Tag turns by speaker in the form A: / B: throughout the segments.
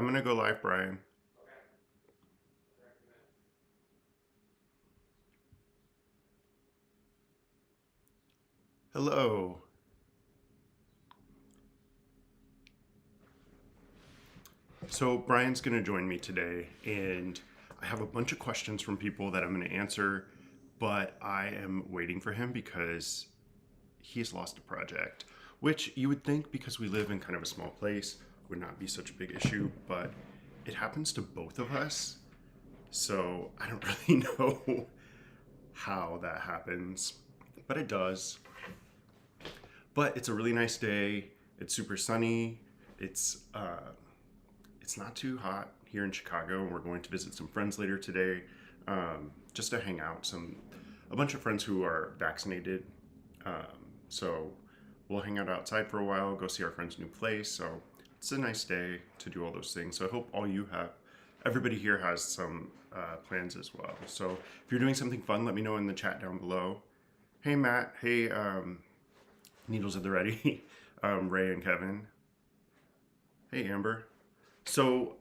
A: I'm gonna go live, Brian. Hello. So Brian's gonna join me today, and I have a bunch of questions from people that I'm gonna answer, but I am waiting for him because he's lost a project, which you would think because we live in kind of a small place would not be such a big issue, but it happens to both of us. So I don't really know how that happens, but it does. But it's a really nice day. It's super sunny. It's it's not too hot here in Chicago, and we're going to visit some friends later today, just to hang out. A bunch of friends who are vaccinated. So we'll hang out outside for a while, go see our friend's new place. So it's a nice day to do all those things. So I hope everybody here has some plans as well. So if you're doing something fun, let me know in the chat down below. Hey Matt, hey Needles at the Ready, Ray and Kevin. Hey Amber. So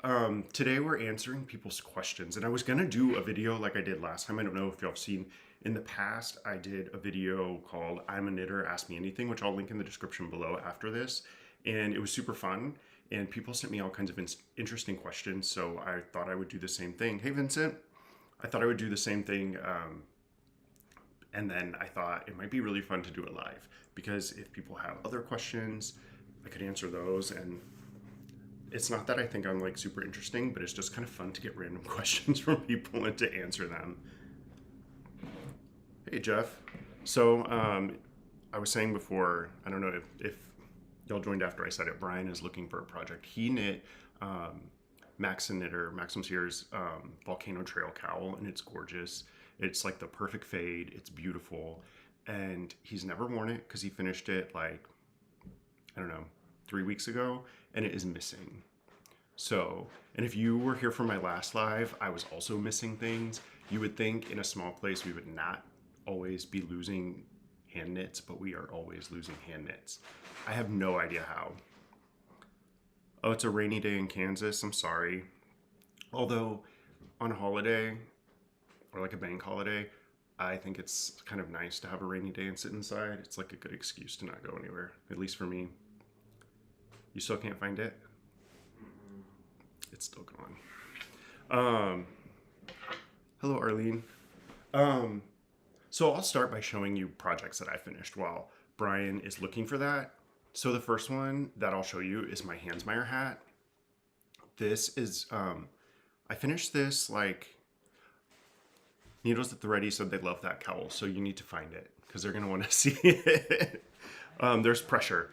A: today we're answering people's questions, and I was gonna do a video like I did last time. I don't know if y'all have seen in the past. I did a video called "I'm a Knitter, Ask Me Anything," which I'll link in the description below after this, and it was super fun. And people sent me all kinds of interesting questions, so I thought I would do the same thing. Hey Vincent, I thought I would do the same thing. And then I thought it might be really fun to do it live, because if people have other questions, I could answer those. And it's not that I think I'm like super interesting, but it's just kind of fun to get random questions from people and to answer them. Hey Jeff. So I was saying before, I don't know if y'all joined after I said it, Brian is looking for a project. He knit Maxim Sears Volcano Trail Cowl, and it's gorgeous. It's like the perfect fade. It's beautiful. And he's never worn it because he finished it like, I don't know, 3 weeks ago, and it is missing. So, and if you were here for my last live, I was also missing things. You would think in a small place we would not always be losing hand knits, but we are always losing hand knits. I have no idea how. Oh, it's a rainy day in Kansas. I'm sorry. Although on a holiday or like a bank holiday, I think it's kind of nice to have a rainy day and sit inside. It's like a good excuse to not go anywhere, at least for me. You still can't find it? It's still gone. Hello, Arlene. So I'll start by showing you projects that I finished while Brian is looking for that. So the first one that I'll show you is my Hansmeier hat. This is, I finished this like, Needles at the Ready said they love that cowl, so you need to find it because they're gonna want to see it. There's pressure.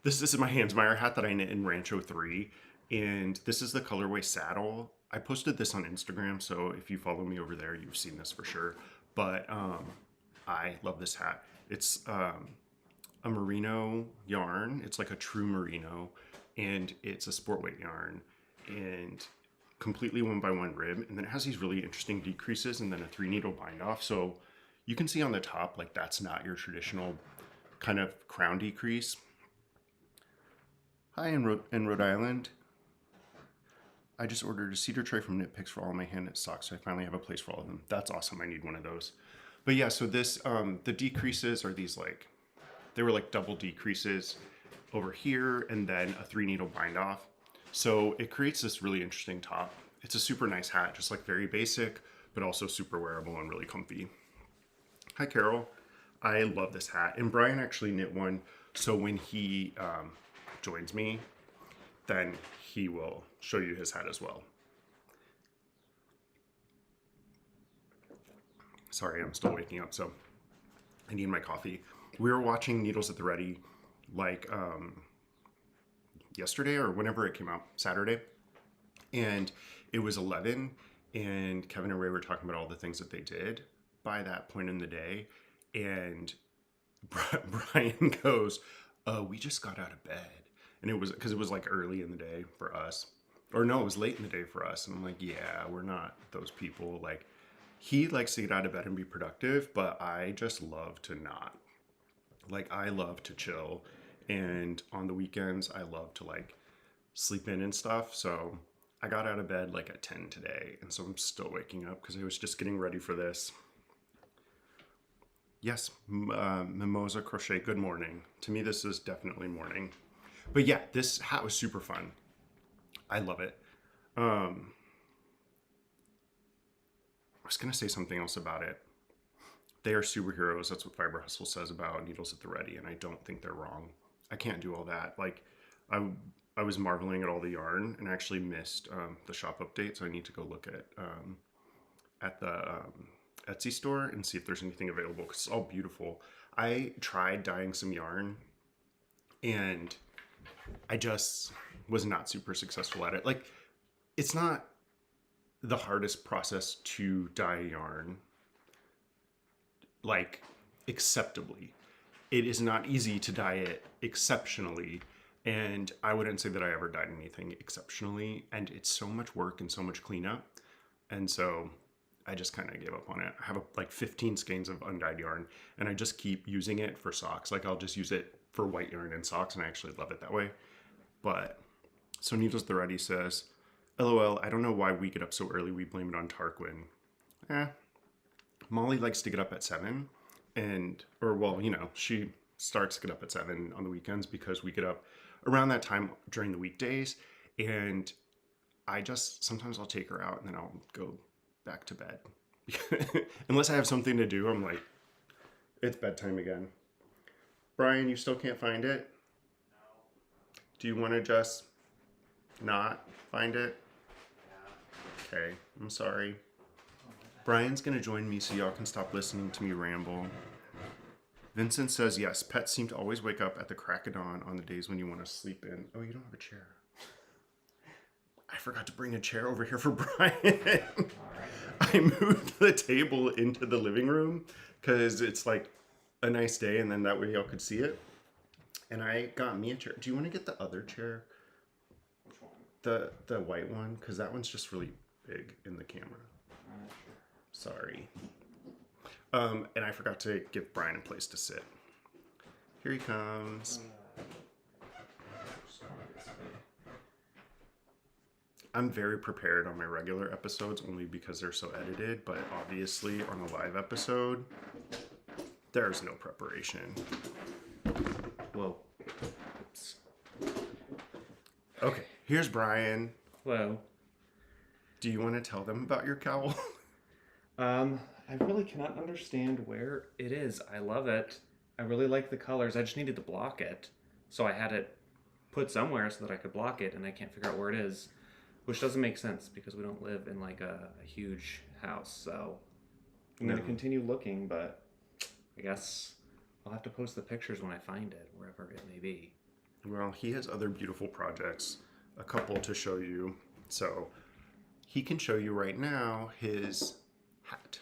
A: This is my Hansmeier hat that I knit in Rancho 3, and this is the colorway Saddle. I posted this on Instagram, so if you follow me over there, you've seen this for sure. But I love this hat. It's a merino yarn. It's like a true merino, and it's a sport weight yarn, and completely 1x1 rib, and then it has these really interesting decreases and then a 3-needle bind off. So you can see on the top, like that's not your traditional kind of crown decrease. Hi in Rhode Island. I just ordered a cedar tray from Knit Picks for all my hand knit socks, so I finally have a place for all of them. That's awesome. I need one of those. But yeah, so this the decreases are these like, they were like double decreases over here and then a 3-needle bind off. So it creates this really interesting top. It's a super nice hat, just like very basic, but also super wearable and really comfy. Hi, Carol. I love this hat. And Brian actually knit one. So when he joins me, then he will show you his hat as well. Sorry, I'm still waking up, so I need my coffee. We were watching Needles at the Ready like yesterday or whenever it came out, Saturday, and it was 11, and Kevin and Ray were talking about all the things that they did by that point in the day, and Brian goes, we just got out of bed. And it was because it was like early in the day for us, or no, it was late in the day for us. And I'm like, yeah, we're not those people. Like, he likes to get out of bed and be productive, but I just love to not. Like, I love to chill, and on the weekends I love to like sleep in and stuff. So I got out of bed like at 10 today, and so I'm still waking up because I was just getting ready for this. Yes, Mimosa Crochet, good morning. To me, this is definitely morning. But yeah, this hat was super fun. I love it. I was going to say something else about it. They are superheroes. That's what Fiber Hustle says about Needles at the Ready, and I don't think they're wrong. I can't do all that. Like, I was marveling at all the yarn and actually missed the shop update, so I need to go look at the Etsy store and see if there's anything available because it's all beautiful. I tried dyeing some yarn and I just was not super successful at it. Like, it's not the hardest process to dye yarn, like, acceptably. It is not easy to dye it exceptionally, and I wouldn't say that I ever dyed anything exceptionally, and it's so much work and so much cleanup, and so I just kind of gave up on it. I have like 15 skeins of undyed yarn, and I just keep using it for socks. Like, I'll just use it for white yarn and socks, and I actually love it that way. But so Needles the Ready says, LOL, I don't know why we get up so early. We blame it on Tarquin. Molly likes to get up at 7, she starts to get up at 7 on the weekends because we get up around that time during the weekdays, and sometimes I'll take her out and then I'll go back to bed. Unless I have something to do, I'm like, it's bedtime again. Brian, you still can't find it? No. Do you want to just not find it? Yeah. Okay, I'm sorry. Brian's gonna join me so y'all can stop listening to me ramble. Vincent says, yes, pets seem to always wake up at the crack of dawn on the days when you want to sleep in. Oh, you don't have a chair. I forgot to bring a chair over here for Brian. I moved the table into the living room because it's like a nice day, and then that way y'all could see it. And I got me a chair. Do you want to get the other chair?
B: Which one?
A: The white one, because that one's just really big in the camera.
B: Sure.
A: Sorry. And I forgot to give Brian a place to sit. Here he comes. I'm very prepared on my regular episodes only because they're so edited, but obviously on a live episode, there's no preparation.
B: Whoa. Oops.
A: Okay, here's Brian.
B: Hello.
A: Do you want to tell them about your cowl?
B: I really cannot understand where it is. I love it. I really like the colors. I just needed to block it. So I had it put somewhere so that I could block it, and I can't figure out where it is. Which doesn't make sense because we don't live in like a huge house. So I'm going to continue looking, but I guess I'll have to post the pictures when I find it, wherever it may be.
A: Well, he has other beautiful projects, a couple to show you. So he can show you right now his hat.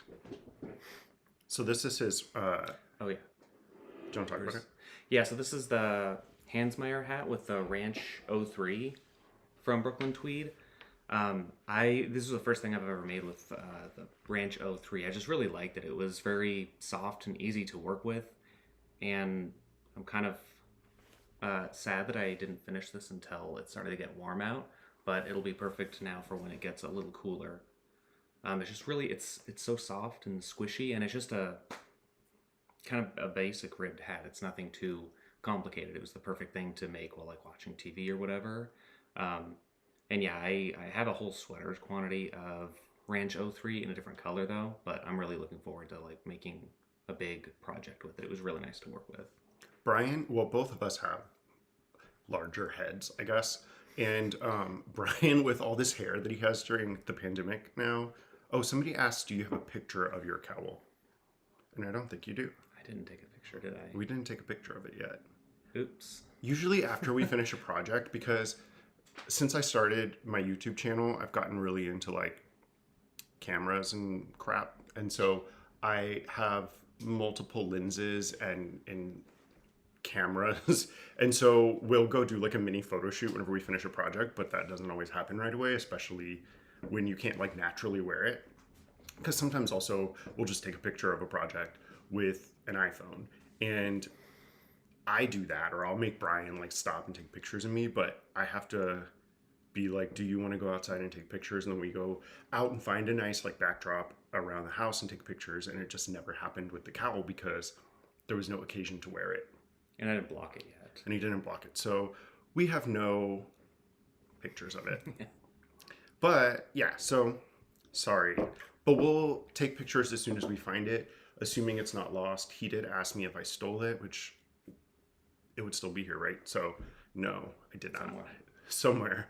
A: So this is his...
B: Oh, yeah.
A: Do you want to talk about it?
B: Yeah, so this is the Hansmeier hat with the Ranch 03 from Brooklyn Tweed. This was the first thing I've ever made with the Ranch 03. I just really liked it. It was very soft and easy to work with, and I'm kind of sad that I didn't finish this until it started to get warm out, but it'll be perfect now for when it gets a little cooler. It's just really, it's so soft and squishy, and it's just a kind of a basic ribbed hat. It's nothing too complicated. It was the perfect thing to make while like watching TV or whatever. And yeah, I have a whole sweater's quantity of Ranch 03 in a different color though, but I'm really looking forward to like making a big project with it. It was really nice to work with.
A: Brian, well, both of us have larger heads, I guess. And Brian, with all this hair that he has during the pandemic now, somebody asked, do you have a picture of your cowl? And I don't think you do.
B: I didn't take a picture, did I?
A: We didn't take a picture of it yet.
B: Oops.
A: Usually after we finish a project, because since I started my YouTube channel, I've gotten really into like cameras and crap. And so I have multiple lenses and cameras. And so we'll go do like a mini photo shoot whenever we finish a project, but that doesn't always happen right away, especially when you can't like naturally wear it. Because sometimes also we'll just take a picture of a project with an iPhone. And I do that, or I'll make Brian like stop and take pictures of me, but I have to be like, do you want to go outside and take pictures? And then we go out and find a nice like backdrop around the house and take pictures. And it just never happened with the cowl because there was no occasion to wear it.
B: And I didn't block it yet.
A: And he didn't block it. So we have no pictures of it. But yeah, so sorry. But we'll take pictures as soon as we find it, assuming it's not lost. He did ask me if I stole it, which it would still be here, right? So no, I did not. Somewhere.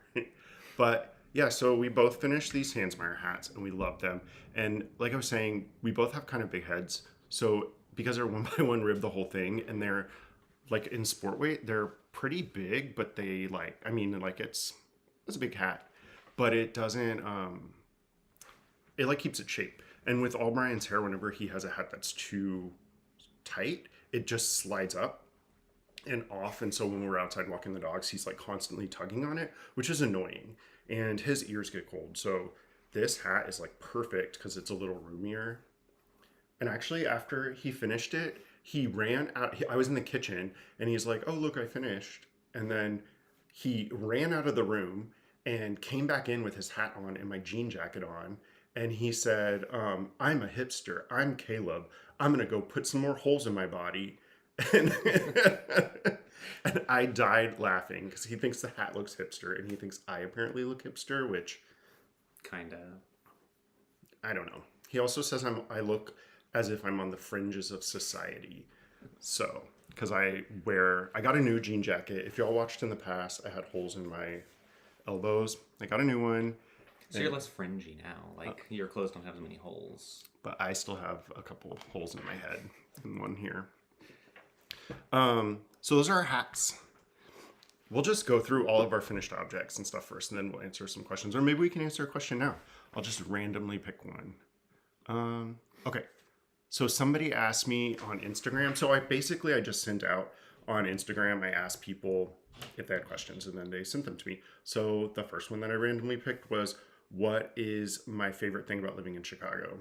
A: But yeah, so we both finished these Hansmeier hats and we love them. And like I was saying, we both have kind of big heads. So because they're 1x1 rib the whole thing, and they're like in sport weight, they're pretty big, but they like, I mean, like it's a big hat, but it doesn't, it like keeps it shape. And with all Brian's hair, whenever he has a hat that's too tight, it just slides up and off. And so when we're outside walking the dogs, he's like constantly tugging on it, which is annoying. And his ears get cold. So this hat is like perfect because it's a little roomier. And actually, after he finished it, he ran out. I was in the kitchen and he's like, oh, look, I finished. And then he ran out of the room and came back in with his hat on and my jean jacket on. And he said, I'm a hipster. I'm Caleb. I'm going to go put some more holes in my body. And, and I died laughing because he thinks the hat looks hipster and he thinks I apparently look hipster, which
B: Kinda.
A: I don't know. He also says I look as if I'm on the fringes of society. So, because I got a new jean jacket. If y'all watched in the past, I had holes in my elbows. I got a new one.
B: So you're less fringy now. Like your clothes don't have as many holes.
A: But I still have a couple holes in my head and one here. So those are our hats. We'll just go through all of our finished objects and stuff first, and then we'll answer some questions. Or maybe we can answer a question now. I'll just randomly pick one. Okay. So somebody asked me on Instagram. So I just sent out on Instagram. I asked people if they had questions, and then they sent them to me. So the first one that I randomly picked was, what is my favorite thing about living in Chicago?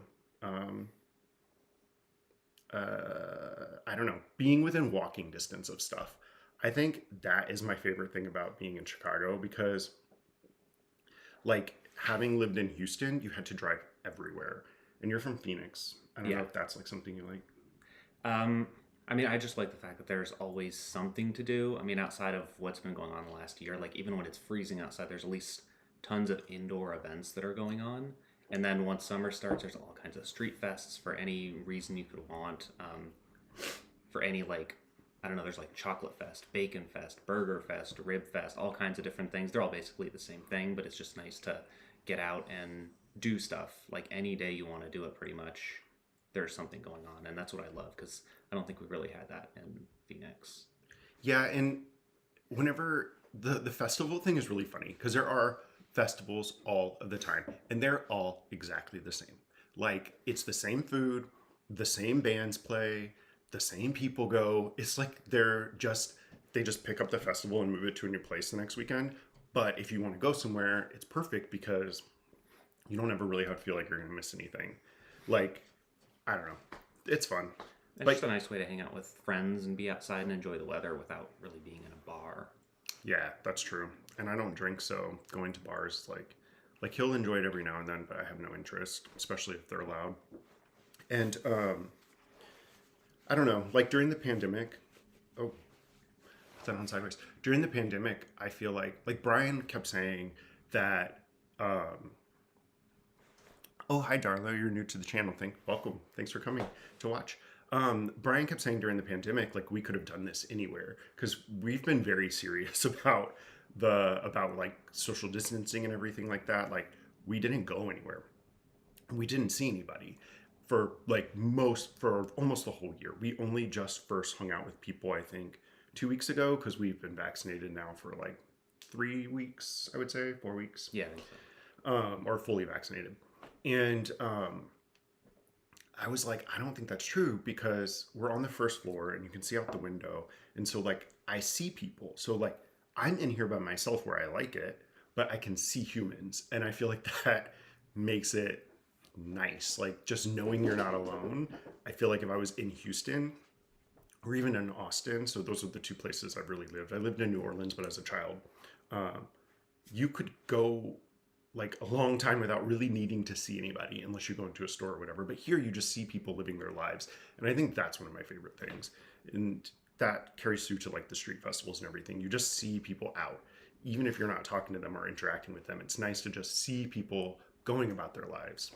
A: I don't know, being within walking distance of stuff. I think that is my favorite thing about being in Chicago because, like, having lived in Houston, you had to drive everywhere. And you're from Phoenix. I don't know if that's like something you like.
B: I mean, I just like the fact that there's always something to do. I mean, outside of what's been going on the last year, like even when it's freezing outside, there's at least tons of indoor events that are going on. And then once summer starts, there's all kinds of street fests for any reason you could want. For any, like, I don't know, there's like Chocolate Fest, Bacon Fest, Burger Fest, Rib Fest, all kinds of different things. They're all basically the same thing, but it's just nice to get out and do stuff. Like any day you want to do it, pretty much, there's something going on. And that's what I love because I don't think we really had that in Phoenix.
A: Yeah, and whenever the festival thing is really funny because there are festivals all of the time and they're all exactly the same. Like it's the same food, the same bands play, the same people go. It's like they just pick up the festival and move it to a new place the next weekend. But if you want to go somewhere, it's perfect because you don't ever really have to feel like you're going to miss anything. Like, I don't know. It's fun.
B: It's just a nice way to hang out with friends and be outside and enjoy the weather without really being in a bar.
A: Yeah, that's true. And I don't drink, so going to bars, like he'll enjoy it every now and then, but I have no interest, especially if they're loud. And I don't know, like during the pandemic, put that on sideways. During the pandemic, I feel like Brian kept saying that, oh, hi, Darla, you're new to the channel. Welcome. Thanks for coming to watch. Brian kept saying during the pandemic, like we could have done this anywhere because we've been very serious about like social distancing and everything like that. Like we didn't go anywhere. We didn't see anybody for almost the whole year. We only just first hung out with people, I think 2 weeks ago because we've been vaccinated now for like 3 weeks, I would say 4 weeks.
B: Yeah, I think so.
A: Or fully vaccinated. And I was like, I don't think that's true because we're on the first floor and you can see out the window. And so like I see people. So like I'm in here by myself where I like it, but I can see humans. And I feel like that makes it nice. Like just knowing you're not alone. I feel like if I was in Houston or even in Austin, so those are the two places I've really lived. I lived in New Orleans, but as a child. you could go like a long time without really needing to see anybody unless you go into a store or whatever. But here you just see people living their lives. And I think that's one of my favorite things. And that carries through to like the street festivals and everything. You just see people out. Even if you're not talking to them or interacting with them, it's nice to just see people going about their lives.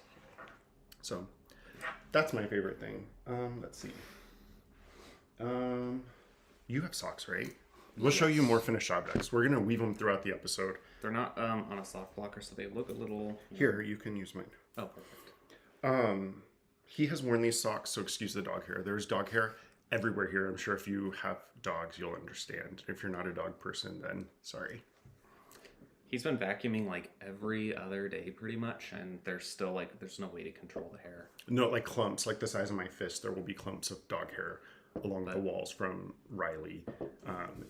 A: So that's my favorite thing. Let's see. You have socks, right? We'll show you more finished objects. We're gonna weave them throughout the episode.
B: They're not on a sock blocker, so they look a little...
A: Here, you can use mine.
B: Oh, perfect.
A: He has worn these socks, so excuse the dog hair. There's dog hair everywhere here. I'm sure if you have dogs, you'll understand. If you're not a dog person, then sorry.
B: He's been vacuuming like every other day pretty much, and there's still like, there's no way to control the hair.
A: No, like clumps, like the size of my fist, there will be clumps of dog hair along the walls from Riley.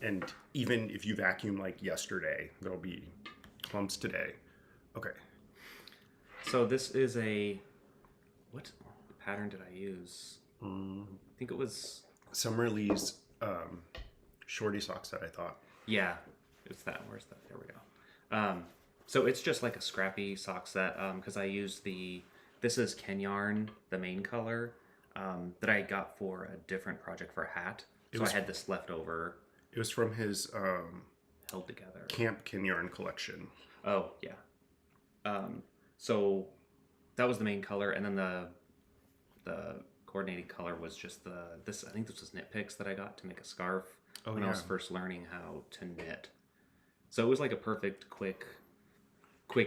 A: And even if you vacuum like yesterday, there'll be clumps today. Okay.
B: So this is what pattern did I use? I think it was...
A: Summer Lee's shorty socks that I thought.
B: Yeah, it's that. Where's that? There we go. So it's just like a scrappy sock set because I used this is Ken yarn, the main color, that I got for a different project for a hat. So I had this left over.
A: It was from his
B: held together
A: Camp Ken yarn collection.
B: Oh, yeah. So that was the main color, and then the coordinating color was just this. I think this was knit picks that I got to make a scarf when I was first learning how to knit. So it was like a perfect quick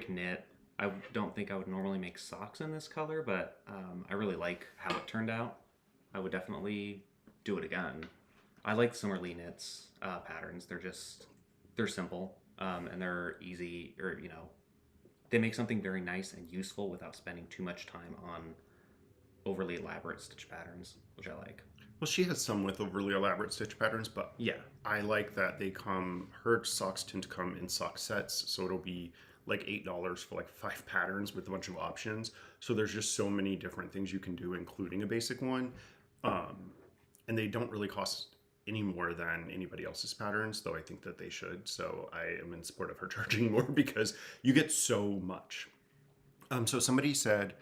B: knit. I don't think I would normally make socks in this color, but I really like how it turned out. I would definitely do it again. I like Summer Lee knits patterns. They're simple and they're easy, or they make something very nice and useful without spending too much time on overly elaborate stitch patterns, which I like.
A: Well, she has some with overly elaborate stitch patterns, but
B: yeah,
A: I like that her socks tend to come in sock sets, so it'll be like $8 for like 5 patterns with a bunch of options. So there's just so many different things you can do, including a basic one. And they don't really cost any more than anybody else's patterns, though I think that they should. So I am in support of her charging more because you get so much. So somebody said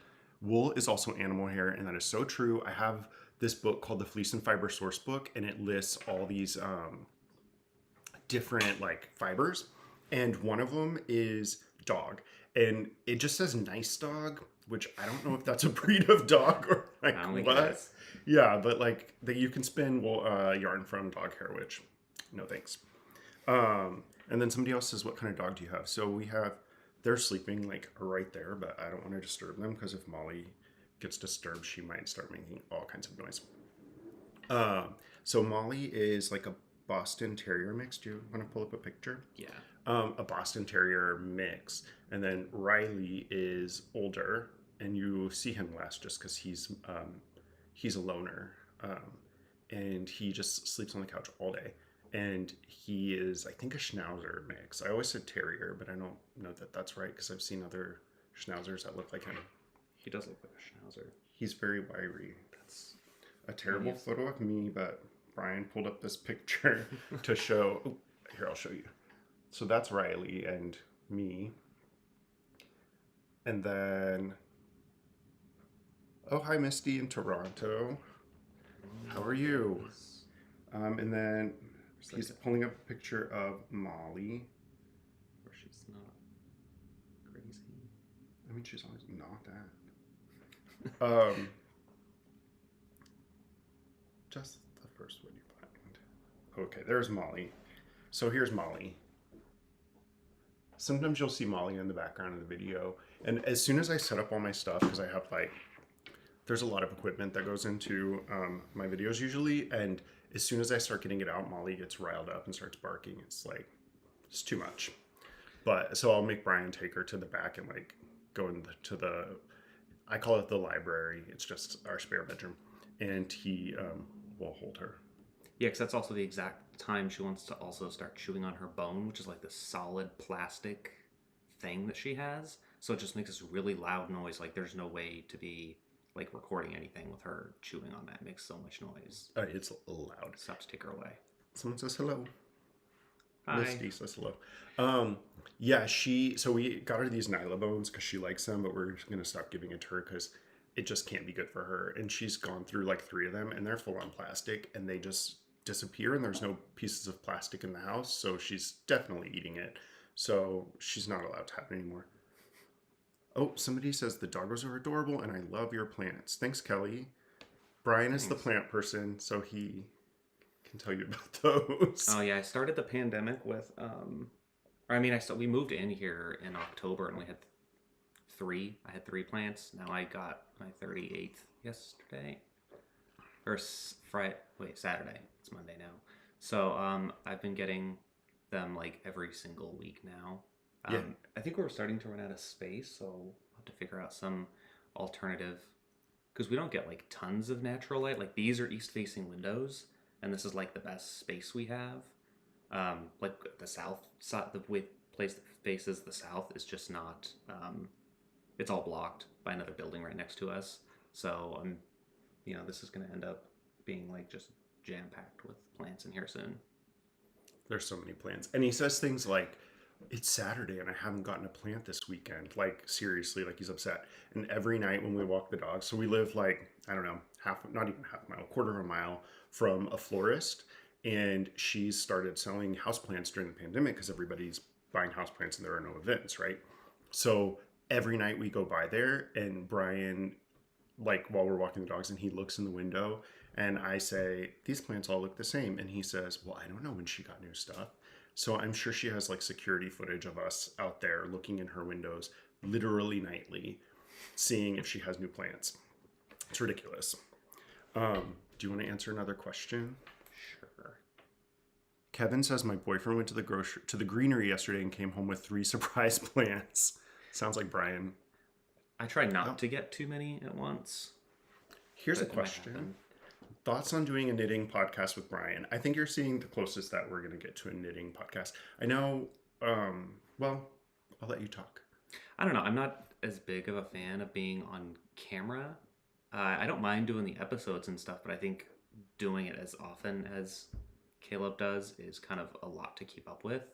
A: wool is also animal hair, and that is so true. I have this book called the Fleece and Fiber Source Book, and it lists all these different like fibers, and one of them is dog, and it just says nice dog, which I don't know if that's a breed of dog or like what. Yeah, but like you can spin yarn from dog hair, which no thanks. And then somebody else says, what kind of dog do you have? So they're sleeping like right there, but I don't want to disturb them because if Molly gets disturbed, she might start making all kinds of noise. So Molly is like a Boston Terrier mix. Do you want to pull up a picture?
B: Yeah.
A: A Boston Terrier mix. And then Riley is older, and you see him less just because he's a loner. And he just sleeps on the couch all day. And he is, I think, a Schnauzer mix. I always said Terrier, but I don't know that that's right because I've seen other Schnauzers that look like him.
B: He does look like a Schnauzer.
A: He's very wiry. That's a terrible photo of me, but Brian pulled up this picture to show. Oh, here, I'll show you. So that's Riley and me. And then, oh, hi, Misty in Toronto. How are you? And then he's pulling up a picture of Molly.
B: Where she's not crazy.
A: I mean, she's always not that. Just the first one you find. Okay, there's Molly. So here's Molly. Sometimes you'll see Molly in the background of the video. And as soon as I set up all my stuff, because I have there's a lot of equipment that goes into my videos usually. And as soon as I start getting it out, Molly gets riled up and starts barking. It's too much. But so I'll make Brian take her to the back and go into I call it the library. It's just our spare bedroom. And he will hold her.
B: Yeah, because that's also the exact time she wants to also start chewing on her bone, which is like this solid plastic thing that she has. So it just makes this really loud noise. Like there's no way to be recording anything with her chewing on that. It makes so much noise.
A: It's loud.
B: So I have to take her away.
A: Someone says hello.
B: Hi.
A: Misty says hello. Yeah, so we got her these Nyla bones because she likes them, but we're gonna stop giving it to her because it just can't be good for her. And she's gone through like 3 of them, and they're full on plastic, and they just disappear, and there's no pieces of plastic in the house, so she's definitely eating it. So she's not allowed to have it anymore. Oh, somebody says the doggos are adorable, and I love your plants. Thanks, Kelly. Brian is the
B: Thanks.
A: plant person, so he can tell you about those.
B: Oh yeah, I started the pandemic with or I mean, we moved in here in October and we had three. I had 3 plants. Now I got my 38th yesterday, or Friday. Wait, Saturday. It's Monday now. So I've been getting them like every single week now.
A: Yeah.
B: I think we're starting to run out of space, so we'll have to figure out some alternative because we don't get like tons of natural light. Like these are east-facing windows, and this is like the best space we have. Like the south side, the way place that faces the south is just not. It's all blocked by another building right next to us. So this is going to end up being like just jam packed with plants in here soon.
A: There's so many plants. And he says things like, it's Saturday and I haven't gotten a plant this weekend. Like, seriously, like he's upset. And every night when we walk the dog, so we live like, I don't know, not even half a mile, quarter of a mile from a florist. And she's started selling houseplants during the pandemic because everybody's buying houseplants and there are no events, right? So every night we go by there, and Brian, like while we're walking the dogs, and he looks in the window, and I say, these plants all look the same. And he says, well, I don't know when she got new stuff. So I'm sure she has like security footage of us out there looking in her windows literally nightly, seeing if she has new plants. It's ridiculous. Do you want to answer another question?
B: Sure.
A: Kevin says my boyfriend went to the greenery yesterday and came home with 3 surprise plants. Sounds like Brian.
B: I try not to get too many at once.
A: Here's a question. Thoughts on doing a knitting podcast with Brian? I think you're seeing the closest that we're going to get to a knitting podcast. I know, well, I'll let you talk.
B: I don't know. I'm not as big of a fan of being on camera. I don't mind doing the episodes and stuff, but I think doing it as often as Caleb does is kind of a lot to keep up with.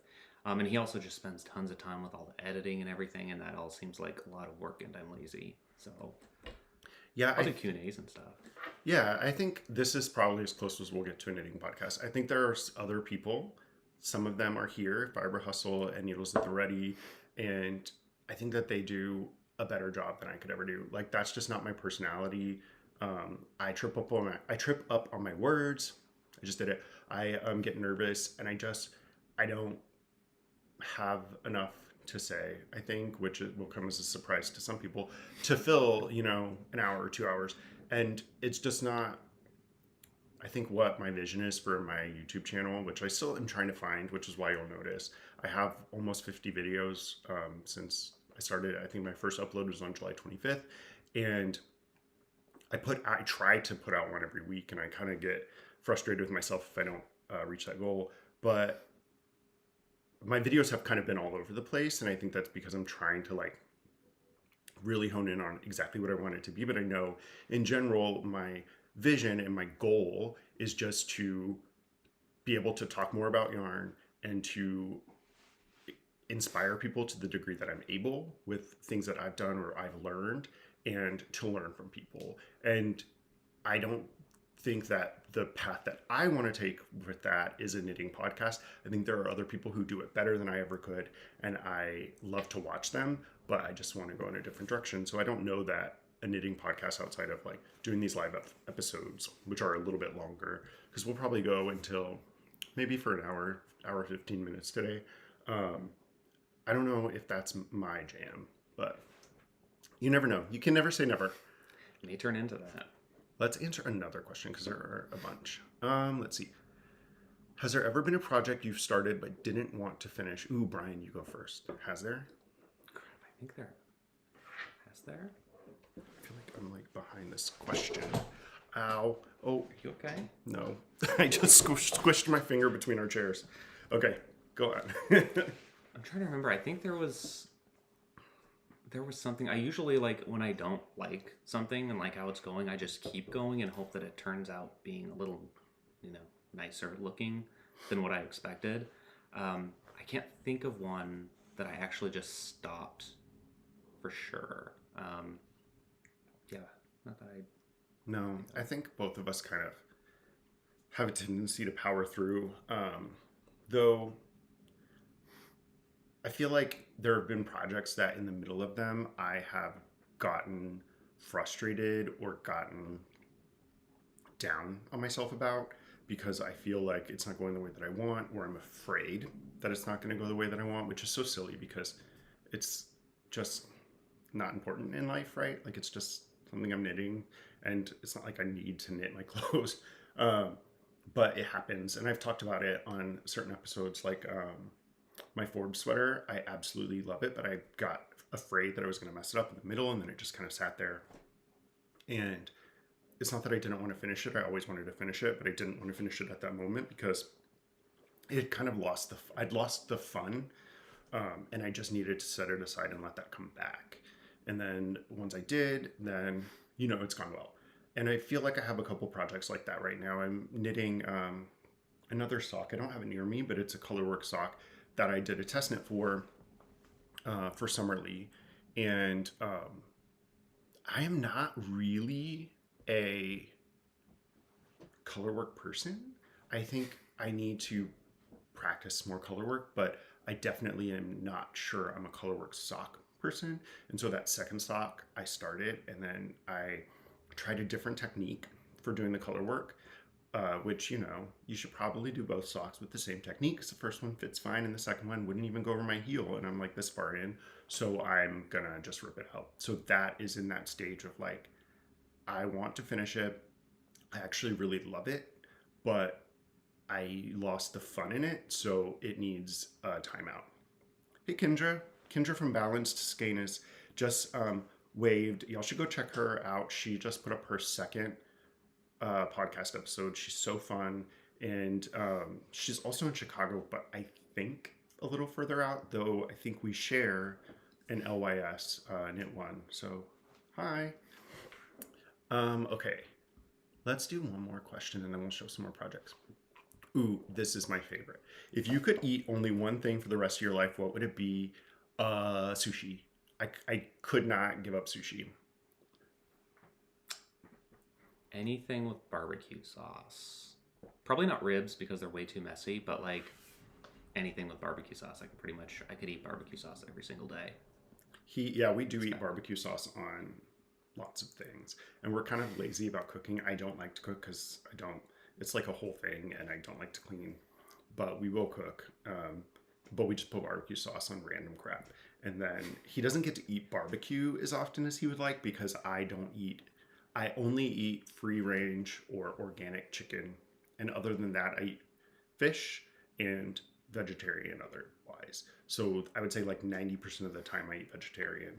B: And he also just spends tons of time with all the editing and everything, and that all seems like a lot of work, and I'm lazy. So
A: yeah,
B: I'll do Q&As and stuff.
A: Yeah, I think this is probably as close as we'll get to a knitting podcast. I think there are other people. Some of them are here, Fiber Hustle and Needles at the Ready, and I think that they do a better job than I could ever do. Like, that's just not my personality. I trip up on my words. I just did it. I get nervous, and I don't have enough to say, I think, which will come as a surprise to some people, to fill, an hour or 2 hours. And it's just not, I think, what my vision is for my YouTube channel, which I still am trying to find, which is why you'll notice I have almost 50 videos since I started. I think my first upload was on July 25th. And I try to put out one every week, and I kind of get frustrated with myself if I don't reach that goal. But my videos have kind of been all over the place, and I think that's because I'm trying to really hone in on exactly what I want it to be. But I know in general, my vision and my goal is just to be able to talk more about yarn and to inspire people to the degree that I'm able with things that I've done or I've learned, and to learn from people. And I don't think that the path that I want to take with that is a knitting podcast. I think there are other people who do it better than I ever could, and I love to watch them, but I just want to go in a different direction. So I don't know that a knitting podcast, outside of doing these live episodes, which are a little bit longer, because we'll probably go until maybe for an hour 15 minutes today. I don't know if that's my jam, but you never know. You can never say never.
B: It may turn into that.
A: Let's answer another question because there are a bunch. Let's see. Has there ever been a project you've started but didn't want to finish? Ooh, Brian, you go first. Has there?
B: Crap, I think there. Has there?
A: I feel like I'm behind this question. Ow. Oh.
B: Are you okay?
A: No. I just squished my finger between our chairs. Okay, go on.
B: I'm trying to remember. I think there was something. I usually when I don't like something and how it's going, I just keep going and hope that it turns out being a little, nicer looking than what I expected. I can't think of one that I actually just stopped for sure. Yeah, not that I.
A: No, I think both of us kind of have a tendency to power through. Though I feel like there have been projects that in the middle of them I have gotten frustrated or gotten down on myself about because I feel like it's not going the way that I want, or I'm afraid that it's not going to go the way that I want, which is so silly because it's just not important in life, right? Like it's just something I'm knitting, and it's not like I need to knit my clothes. But it happens, and I've talked about it on certain episodes, like my Forbes sweater. I absolutely love it, but I got afraid that I was going to mess it up in the middle, and then it just kind of sat there. And it's not that I didn't want to finish it. I always wanted to finish it, but I didn't want to finish it at that moment because it kind of I'd lost the fun, and I just needed to set it aside and let that come back. And then once I did, then it's gone well. And I feel like I have a couple projects like that right now. I'm knitting another sock. I don't have it near me, but it's a colorwork sock that I did a test knit for Summerly. And I am not really a colorwork person. I think I need to practice more colorwork, but I definitely am not sure I'm a colorwork sock person. And so that second sock I started, and then I tried a different technique for doing the color work, which, you should probably do both socks with the same technique because the first one fits fine and the second one wouldn't even go over my heel. And I'm like this far in, so I'm gonna just rip it out. So that is in that stage of like, I want to finish it. I actually really love it, but I lost the fun in it, so it needs a timeout. Hey, Kendra. Kendra from Balanced Skeins just waved. Y'all should go check her out. She just put up her second podcast episode. She's so fun. And she's also in Chicago, but I think a little further out, though I think we share an LYS knit one. So, hi. Okay. Let's do one more question and then we'll show some more projects. Ooh, this is my favorite. If you could eat only one thing for the rest of your life, what would it be? Sushi. I could not give up sushi.
B: Anything with barbecue sauce. Probably not ribs because they're way too messy, but like anything with barbecue sauce, I could eat barbecue sauce every single day.
A: We do eat barbecue sauce on lots of things, and we're kind of lazy about cooking. I don't like to cook because it's like a whole thing, and I don't like to clean, but we will cook. But we just put barbecue sauce on random crap. And then he doesn't get to eat barbecue as often as he would like because I only eat free range or organic chicken. And other than that, I eat fish and vegetarian otherwise. So I would say like 90% of the time I eat vegetarian,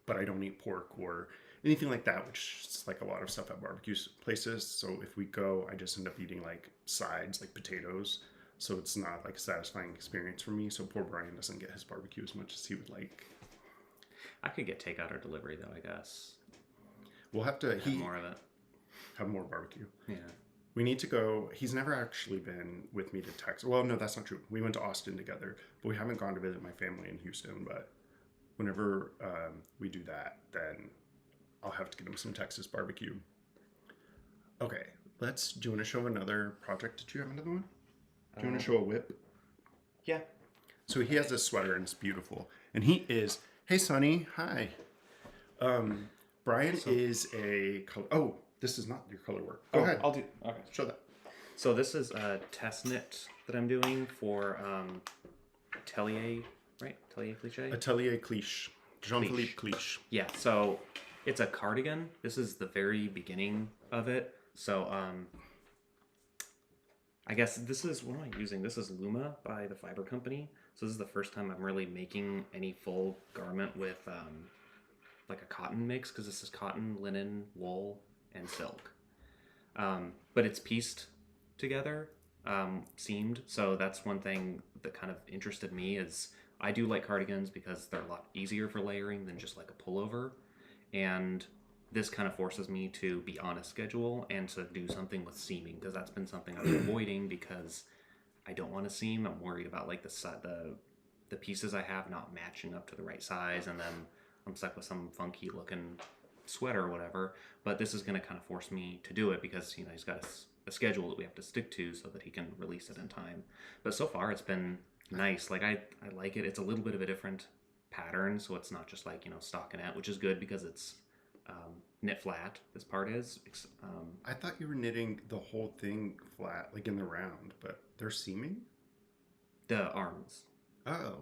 A: but I don't eat pork or anything like that, which is like a lot of stuff at barbecue places. So if we go, I just end up eating like sides, like potatoes. So it's not like a satisfying experience for me. So poor Brian doesn't get his barbecue as much as he would like.
B: I could get takeout or delivery though, I guess.
A: We'll have to
B: have more of it.
A: Have more barbecue.
B: Yeah.
A: We need to go. He's never actually been with me to Texas. Well, no, that's not true. We went to Austin together, but we haven't gone to visit my family in Houston. But whenever we do that, then I'll have to get him some Texas barbecue. Okay, do you want to show another project? Did you have another one? Do you want to show a whip?
B: Yeah.
A: So he has this sweater and it's beautiful. And he is, hey Sonny, hi. Brian is a color. Oh, this is not your color work. Go ahead.
B: I'll do. Okay.
A: Show that.
B: So this is a test knit that I'm doing for Atelier, right? Atelier Cliche?
A: Atelier Cliche. Jean-Philippe Cliche.
B: Yeah, so it's a cardigan. This is the very beginning of it. So I guess this is, what am I using? This is Luma by the Fiber Company. So this is the first time I'm really making any full garment with like a cotton mix, because this is cotton, linen, wool, and silk. But it's pieced together, seamed. So that's one thing that kind of interested me is I do like cardigans because they're a lot easier for layering than just like a pullover. And this kind of forces me to be on a schedule and to do something with seaming, because that's been something I've been avoiding because I don't want to seam. I'm worried about like the pieces I have not matching up to the right size, and then I'm stuck with some funky looking sweater or whatever. But this is going to kind of force me to do it because he's got a schedule that we have to stick to so that he can release it in time. But so far it's been nice. Like I like it. It's a little bit of a different pattern, so it's not just like stockinette, which is good because it's knit flat. This part is.
A: I thought you were knitting the whole thing flat, like in the round, but they're seaming?
B: The arms.
A: Oh,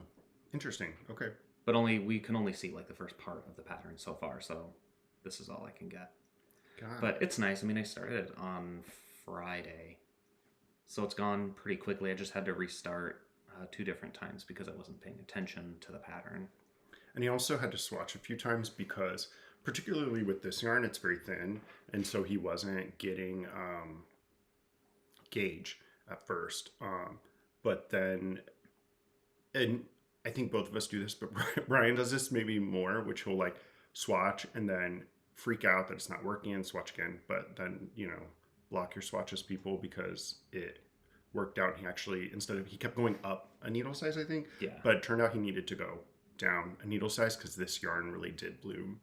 A: interesting. Okay.
B: But we can only see like the first part of the pattern so far, so this is all I can get. But it's nice. I mean, I started it on Friday, so it's gone pretty quickly. I just had to restart 2 different times because I wasn't paying attention to the pattern.
A: And he also had to swatch a few times because, particularly with this yarn, it's very thin, and so he wasn't getting gauge at first. But then, and I think both of us do this, but Brian does this maybe more, which he'll like swatch and then freak out that it's not working and swatch again, but then block your swatches, people, because it worked out. He actually, he kept going up a needle size, I think.
B: Yeah.
A: But it turned out he needed to go down a needle size because this yarn really did bloom.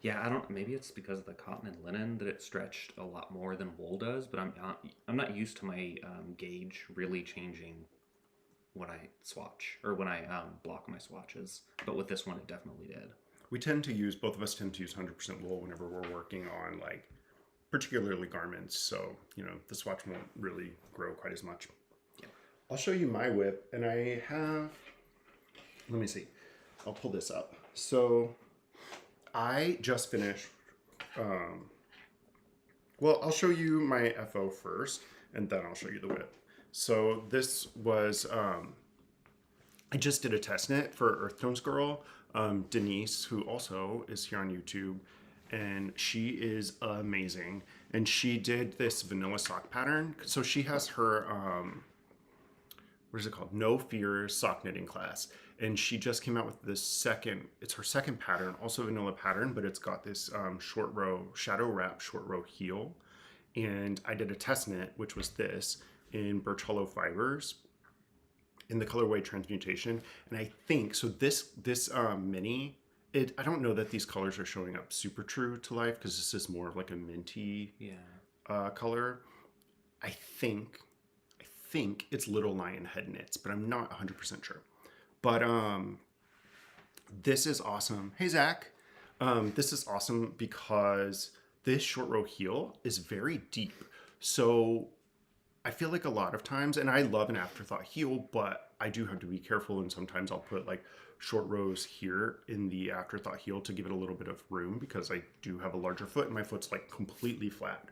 B: Yeah, maybe it's because of the cotton and linen that it stretched a lot more than wool does, but I'm not used to my gauge really changing when I swatch or when I block my swatches. But with this one, it definitely did.
A: Both of us tend to use 100% wool whenever we're working on like particularly garments. So, the swatch won't really grow quite as much.
B: Yeah.
A: I'll show you my whip, and I have, let me see. I'll pull this up. So I just finished, I'll show you my FO first, and then I'll show you the whip. So this was, I just did a test knit for Earth Tones Girl, Denise, who also is here on YouTube, and she is amazing. And she did this vanilla sock pattern. So she has her, what is it called? No Fear sock knitting class. And she just came out with this it's her second pattern, also vanilla pattern, but it's got this short row, shadow wrap short row heel. And I did a test knit, which was this, in Birch Hollow fibers in the colorway Transmutation. And I think, so this mini, I don't know that these colors are showing up super true to life because this is more of like a minty color. I think it's Little Lion Head Knits, but I'm not 100% sure. But this is awesome. Hey, Zach. This is awesome because this short row heel is very deep. So I feel like a lot of times, and I love an afterthought heel, but I do have to be careful, and sometimes I'll put like short rows here in the afterthought heel to give it a little bit of room because I do have a larger foot and my foot's like completely flat,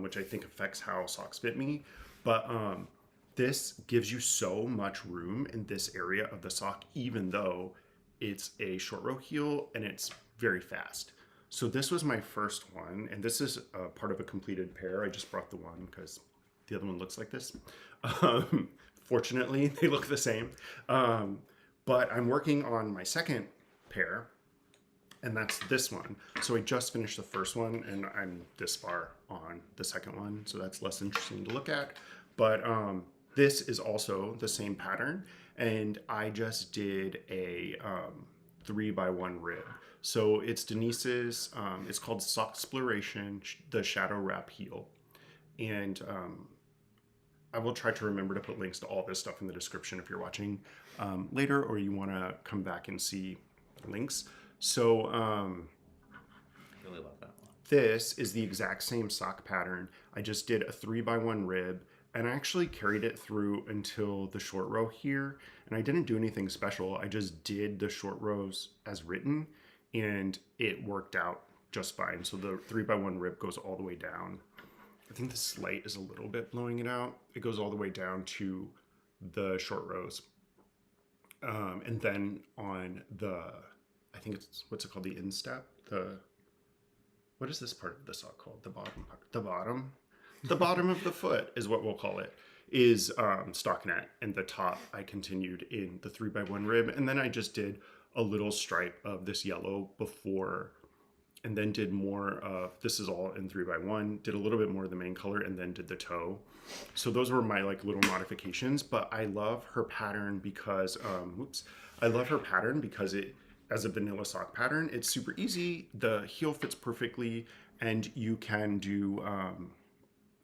A: which I think affects how socks fit me. But this gives you so much room in this area of the sock, even though it's a short row heel and it's very fast. So this was my first one, and this is part of a completed pair. I just brought the one because the other one looks like this. Fortunately, they look the same. But I'm working on my second pair, and that's this one. So I just finished the first one, and I'm this far on the second one, so that's less interesting to look at. But this is also the same pattern, and I just did a 3x1 rib. So it's Denise's, it's called Sock Exploration, the Shadow Wrap Heel. And I will try to remember to put links to all this stuff in the description if you're watching later or you want to come back and see links. So
B: I really love that one.
A: This is the exact same sock pattern. I just did a 3x1 rib, and I actually carried it through until the short row here. And I didn't do anything special. I just did the short rows as written, and it worked out just fine. So the 3x1 rib goes all the way down. I think this light is a little bit blowing it out. It goes all the way down to the short rows. And then on the, I think it's, what's it called? The instep? What is this part of the sock called? The bottom part? The bottom of the foot is what we'll call it, is stockinette. And the top, I continued in the 3x1 rib. And then I just did a little stripe of this yellow before and then did more of, this is all in 3x1, did a little bit more of the main color, and then did the toe. So those were my like little modifications, but I love her pattern because, I love her pattern because it, as a vanilla sock pattern, it's super easy. The heel fits perfectly and you can do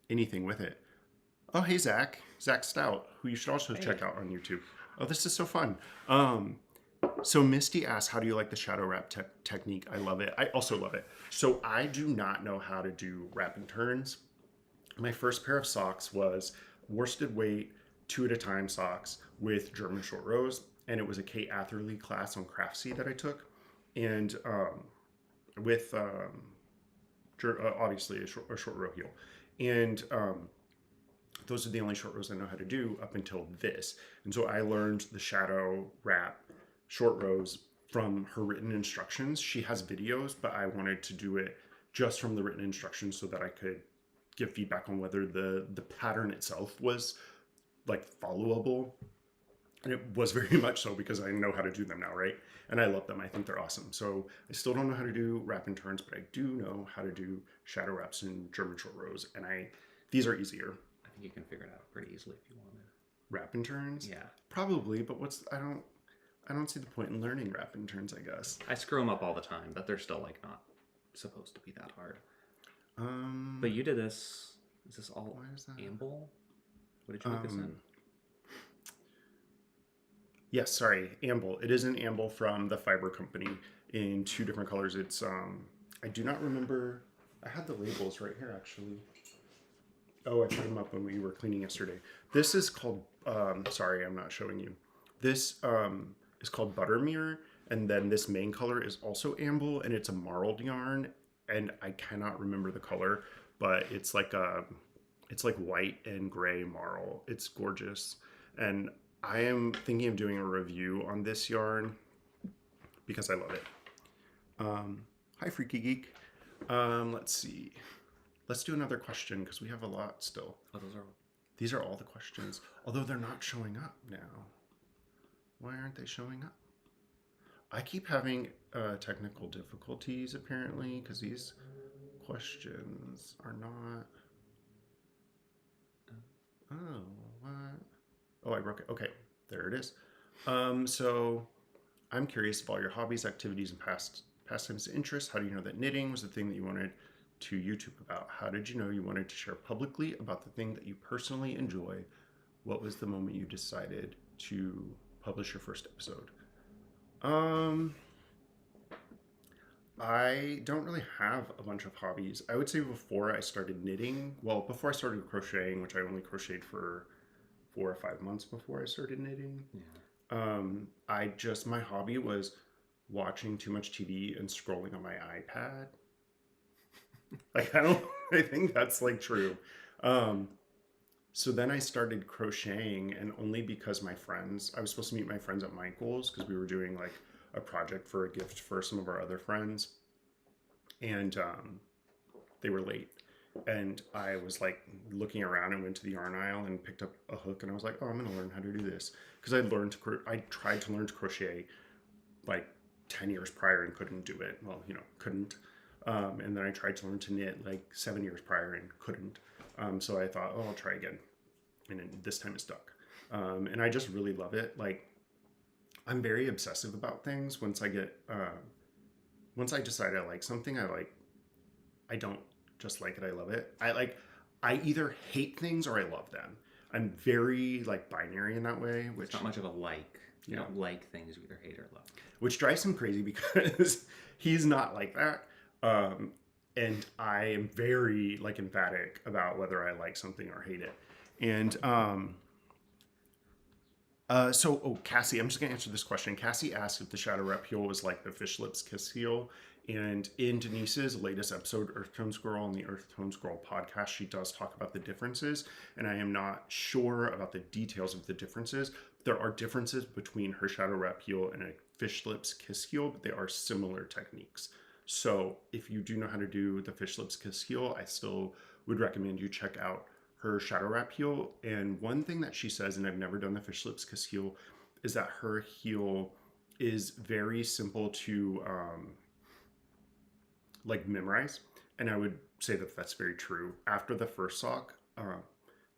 A: anything with it. Oh, hey, Zach Stout, who you should also check out on YouTube. Oh, this is so fun. So Misty asked, how do you like the shadow wrap technique? I love it. I also love it. So I do not know how to do wrap and turns. My first pair of socks was worsted weight, 2 at a time socks with German short rows. And it was a Kate Atherley class on Craftsy that I took. And with obviously a short row heel. And those are the only short rows I know how to do up until this. And so I learned the shadow wrap short rows from her written instructions. She has videos, but I wanted to do it just from the written instructions so that I could give feedback on whether the pattern itself was like followable. And it was very much so because I know how to do them now, right? And I love them. I think they're awesome. So I still don't know how to do wrap and turns, but I do know how to do shadow wraps and German short rows. And these are easier.
B: I think you can figure it out pretty easily if you want to.
A: Wrap and turns?
B: Yeah.
A: Probably, but I don't see the point in learning wrap and turns, I guess.
B: I screw them up all the time, but they're still like not supposed to be that hard. But you did this. Is this all amble? What did you make this in?
A: Yes, sorry, amble. It is an amble from the Fiber Company in 2 different colors. It's I do not remember. I had the labels right here actually. Oh, I put them up when we were cleaning yesterday. This is called. Sorry, I'm not showing you. This is called Buttermere, and then this main color is also amble, and it's a marled yarn, and I cannot remember the color, but it's like white and gray marl. It's gorgeous, and I am thinking of doing a review on this yarn because I love it. Hi, Freaky Geek. Let's see. Let's do another question because we have a lot still.
B: Oh,
A: These are all the questions, although they're not showing up now. Why aren't they showing up? I keep having technical difficulties apparently because these questions are not. Oh, what? Oh, I broke it. Okay, there it is. So I'm curious of all your hobbies, activities, and pastimes, interests. How do you know that knitting was the thing that you wanted to YouTube about? How did you know you wanted to share publicly about the thing that you personally enjoy? What was the moment you decided to publish your first episode? I don't really have a bunch of hobbies. I would say before I started knitting, well, before I started crocheting, which I only crocheted for 4 or 5 months before I started knitting. Yeah. My hobby was watching too much TV and scrolling on my iPad. I think that's like true. So then I started crocheting, and only because I was supposed to meet my friends at Michael's because we were doing like a project for a gift for some of our other friends, and they were late, and I was like looking around and went to the yarn aisle and picked up a hook, and I was like, oh, I'm gonna learn how to do this because I tried to learn to crochet like 10 years prior and couldn't do it. Well, couldn't. And then I tried to learn to knit like 7 years prior and couldn't. So I thought, oh, I'll try again. And then this time it stuck. And I just really love it. Like, I'm very obsessive about things. Once I decide I like something, I don't just like it, I love it. I either hate things or I love them. I'm very like binary in that way.
B: Which, it's not much of a like. You don't like things you either hate or love. Which
A: drives him crazy because he's not like that. And I am very like emphatic about whether I like something or hate it. And Cassie, I'm just gonna answer this question. Cassie asked if the shadow wrap heel was like the fish lips kiss heel. And in Denise's latest episode, Earth Tone Squirrel, on the Earth Tone Squirrel podcast, she does talk about the differences. And I am not sure about the details of the differences. There are differences between her shadow wrap heel and a fish lips kiss heel, but they are similar techniques. So if you do know how to do the fish lips kiss heel, I still would recommend you check out her shadow wrap heel. And one thing that she says, and I've never done the fish lips kiss heel, is that her heel is very simple to like memorize. And I would say that that's very true. After the first sock,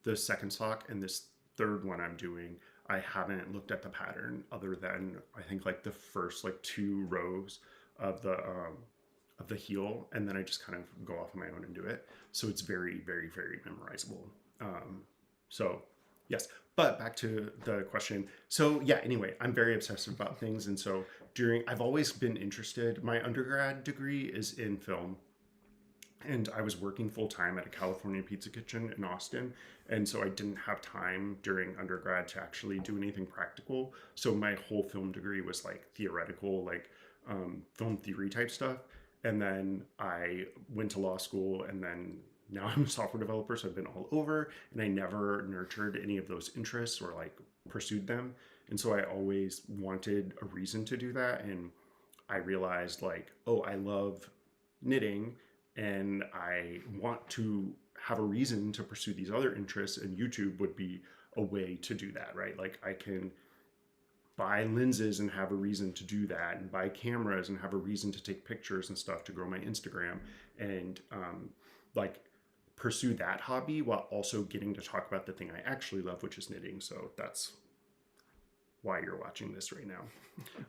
A: the second sock, and this third one I'm doing, I haven't looked at the pattern other than I think like the first like 2 rows of the heel, and then I just kind of go off on my own and do it. So it's very, very, very memorizable. So yes, but back to the question. So yeah, anyway, I'm very obsessive about things, and so I've always been interested. My undergrad degree is in film, and I was working full time at a California pizza kitchen in Austin. And so I didn't have time during undergrad to actually do anything practical. So my whole film degree was like theoretical, like film theory type stuff. And then I went to law school, and then now I'm a software developer. So I've been all over, and I never nurtured any of those interests or like pursued them. And so I always wanted a reason to do that. And I realized like, oh, I love knitting, and I want to have a reason to pursue these other interests, and YouTube would be a way to do that, right? Like I can buy lenses and have a reason to do that, and buy cameras and have a reason to take pictures and stuff to grow my Instagram, and like pursue that hobby while also getting to talk about the thing I actually love, which is knitting. So that's why you're watching this right now.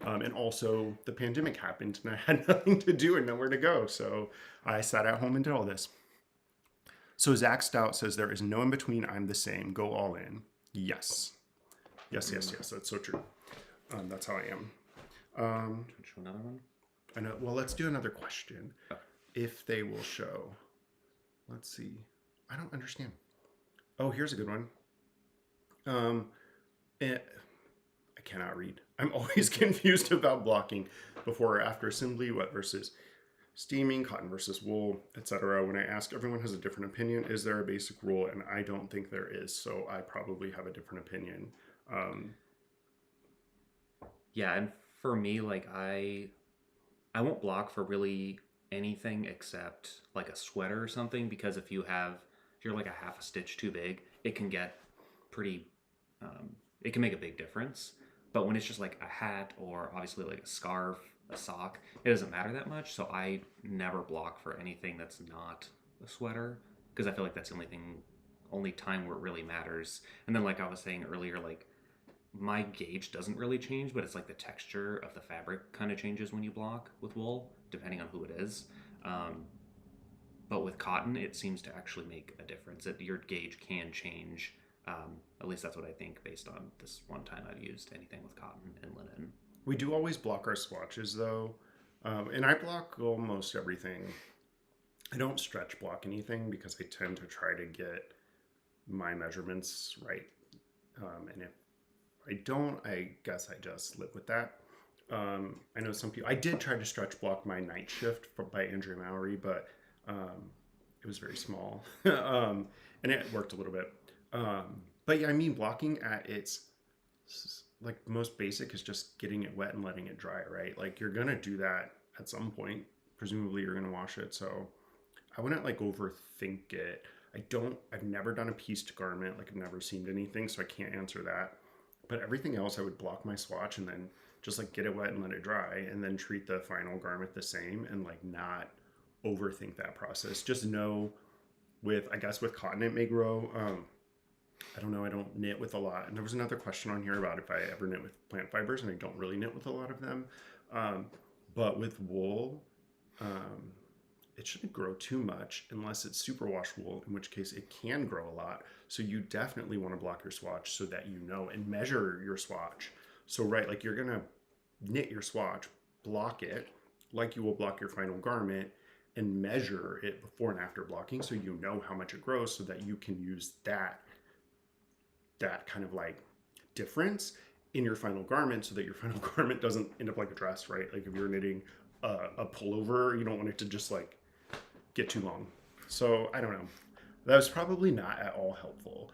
A: And also the pandemic happened, and I had nothing to do and nowhere to go. So I sat at home and did all this. So Zach Stout says there is no in between. I'm the same. Go all in. Yes. Yes, yes, yes. That's so true. That's how I am.
B: Show another one?
A: I know. Well, let's do another question. If they will show. Let's see. I don't understand. Oh, here's a good one. I cannot read. I'm always confused about blocking before or after assembly, wet versus steaming, cotton versus wool, etc. When I ask, everyone has a different opinion. Is there a basic rule? And I don't think there is, so I probably have a different opinion.
B: Yeah, and for me, like I won't block for really anything except like a sweater or something, because if you're like a half a stitch too big, it can get pretty it can make a big difference. But when it's just like a hat, or obviously like a scarf, a sock, it doesn't matter that much. So I never block for anything that's not a sweater, because I feel like that's the only time where it really matters. And then like I was saying earlier, like my gauge doesn't really change, but it's like the texture of the fabric kind of changes when you block with wool, depending on who it is. But with cotton, it seems to actually make a difference. Your gauge can change. At least that's what I think based on this one time I've used anything with cotton and linen.
A: We do always block our swatches though. And I block almost everything. I don't stretch block anything because I tend to try to get my measurements right. And if I don't, I guess I just live with that. I know some people, I did try to stretch block my Night Shift by Andrea Mowry, but it was very small. And it worked a little bit. But yeah, I mean, blocking at its like most basic is just getting it wet and letting it dry, right? Like you're gonna do that at some point. Presumably you're gonna wash it. So I wouldn't like overthink it. I've never done a pieced garment. Like I've never seamed anything, so I can't answer that. But everything else, I would block my swatch and then just like get it wet and let it dry, and then treat the final garment the same, and like not overthink that process. Just know I guess with cotton it may grow. I don't know. I don't knit with a lot. And there was another question on here about if I ever knit with plant fibers, and I don't really knit with a lot of them. But with wool, it shouldn't grow too much unless it's superwash wool, in which case it can grow a lot. So you definitely want to block your swatch so that you know, and measure your swatch. So right, like you're going to knit your swatch, block it like you will block your final garment, and measure it before and after blocking so you know how much it grows, so that you can use that kind of like difference in your final garment, so that your final garment doesn't end up like a dress, right? Like if you're knitting a pullover, you don't want it to just like get too long. So I don't know. That was probably not at all helpful,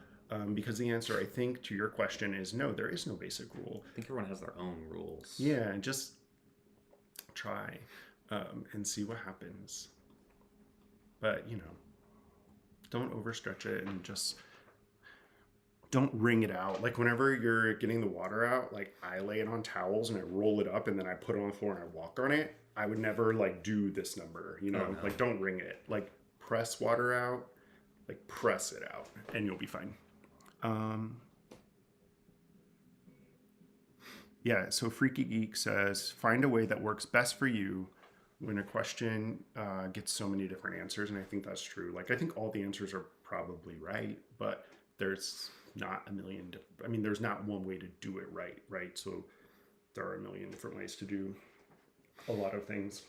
A: because the answer, I think, to your question is no, there is no basic rule.
B: I think everyone has their own rules.
A: Yeah, and just try and see what happens. But, don't overstretch it, and just don't wring it out. Like whenever you're getting the water out, like I lay it on towels and I roll it up and then I put it on the floor and I walk on it. I would never like do this number, you know,
B: Oh, no.
A: like don't wring it. Like press water out, like press it out and you'll be fine. Yeah, so Freaky Geek says, find a way that works best for you when a question gets so many different answers. And I think that's true. Like, I think all the answers are probably right, but there's not a million. I mean, there's not one way to do it right, right? So there are a million different ways to do a lot of things.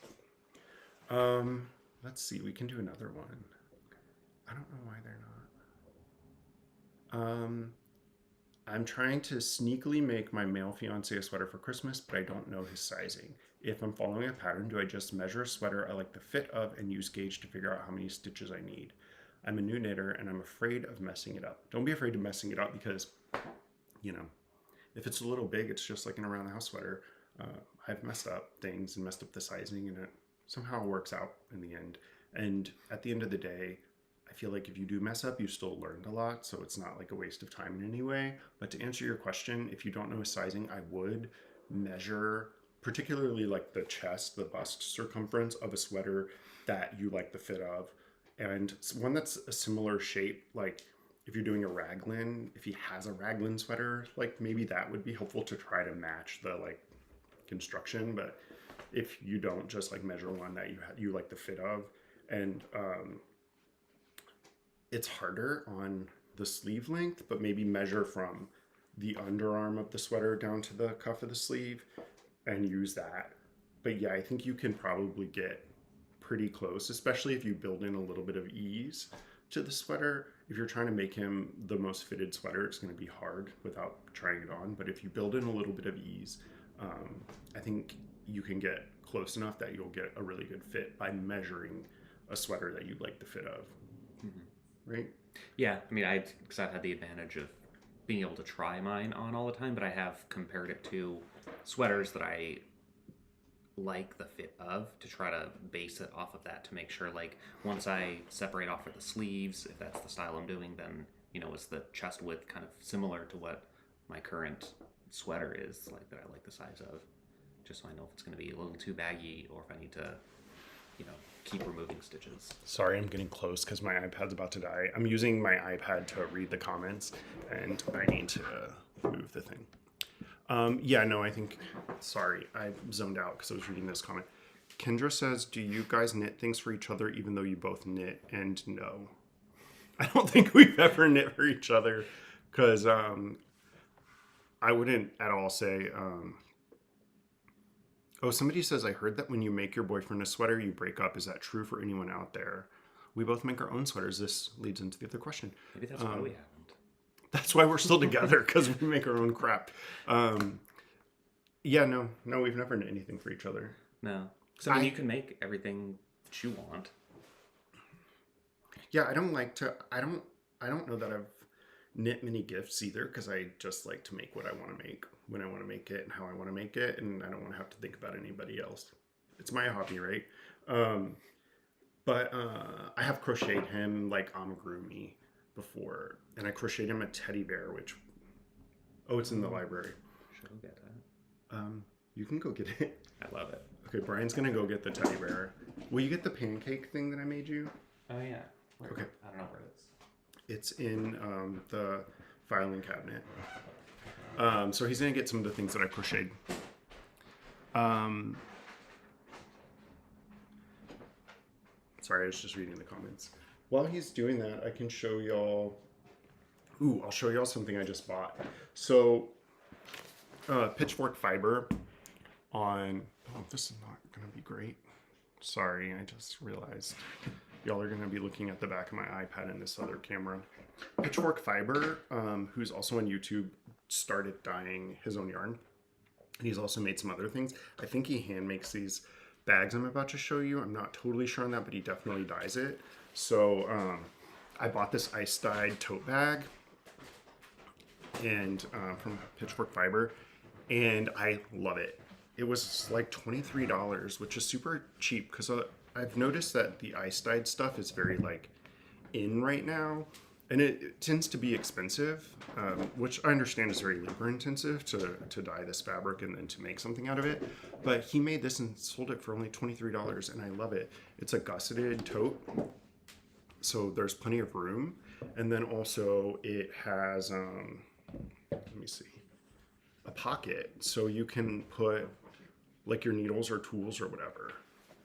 A: Let's see, we can do another one. I don't know why they're not. I'm trying to sneakily make my male fiance a sweater for Christmas, but I don't know his sizing. If I'm following a pattern, do I just measure a sweater I like the fit of and use gauge to figure out how many stitches I need? I'm a new knitter and I'm afraid of messing it up. Don't be afraid of messing it up because, you know, if it's a little big, it's just like an around the house sweater. I've messed up things and messed up the sizing and it somehow works out in the end. And at the end of the day, I feel like if you do mess up, you still learned a lot, so it's not like a waste of time in any way. But to answer your question, if you don't know his sizing, I would measure, particularly like the chest, the bust circumference of a sweater that you like the fit of. And one that's a similar shape, like if you're doing a raglan, if he has a raglan sweater, like maybe that would be helpful to try to match the like construction. But if you don't, just like measure one that you like the fit of. And it's harder on the sleeve length, but maybe measure from the underarm of the sweater down to the cuff of the sleeve and use that. But yeah, I think you can probably get pretty close, especially if you build in a little bit of ease to the sweater. If you're trying to make him the most fitted sweater, it's going to be hard without trying it on. But if you build in a little bit of ease, I think you can get close enough that you'll get a really good fit by measuring a sweater that you like the fit of. Mm-hmm. Right?
B: Yeah, I mean, because I've had the advantage of being able to try mine on all the time, but I have compared it to sweaters that I like the fit of to try to base it off of that to make sure, like, once I separate off for the sleeves, if that's the style I'm doing, then, you know, is the chest width kind of similar to what my current sweater is, like, that I like the size of, just so I know if it's going to be a little too baggy or if I need to, you know, keep removing stitches.
A: Sorry, I'm getting close because my iPad's about to die. I'm using my iPad to read the comments and I need to move the thing. Yeah, no, I think, sorry, I zoned out because I was reading this comment. Kendra says, do you guys knit things for each other even though you both knit? And no, I don't think we've ever knit for each other because I wouldn't at all say, oh, somebody says, I heard that when you make your boyfriend a sweater, you break up. Is that true for anyone out there? We both make our own sweaters. This leads into the other question.
B: Maybe that's why we haven't.
A: That's why we're still together, because we make our own crap. Yeah, no, we've never knit anything for each other.
B: No. So I mean, you can make everything that you want.
A: Yeah, I don't know that I've knit many gifts either, because I just like to make what I want to make when I want to make it and how I want to make it, and I don't want to have to think about anybody else. It's my hobby, right? But I have crocheted him like amigurumi before, and I crocheted him a teddy bear, which it's in the library.
B: Should I get that?
A: You can go get it.
B: I love it.
A: Okay, Brian's gonna go get the teddy bear. Will you get the pancake thing that I made you?
B: Oh yeah.
A: Okay.
B: I don't know where it is.
A: It's in the filing cabinet. So he's gonna get some of the things that I crocheted. Sorry, I was just reading the comments. While he's doing that, I can show y'all. I'll show y'all something I just bought. So, pitchfork fiber on. Oh, this is not gonna be great. Sorry, I just realized y'all are gonna be looking at the back of my iPad and this other camera. Pitchfork Fiber, who's also on YouTube, started dyeing his own yarn. And he's also made some other things. I think he hand makes these bags I'm about to show you. I'm not totally sure on that, but he definitely dyes it. So I bought this ice dyed tote bag and from Pitchfork Fiber, and I love it. It was like $23, which is super cheap because I've noticed that the ice dyed stuff is very like in right now. And it tends to be expensive, which I understand is very labor intensive to dye this fabric and then to make something out of it. But he made this and sold it for only $23, and I love it. It's a gusseted tote, so there's plenty of room. And then also it has, let me see, a pocket, so you can put like your needles or tools or whatever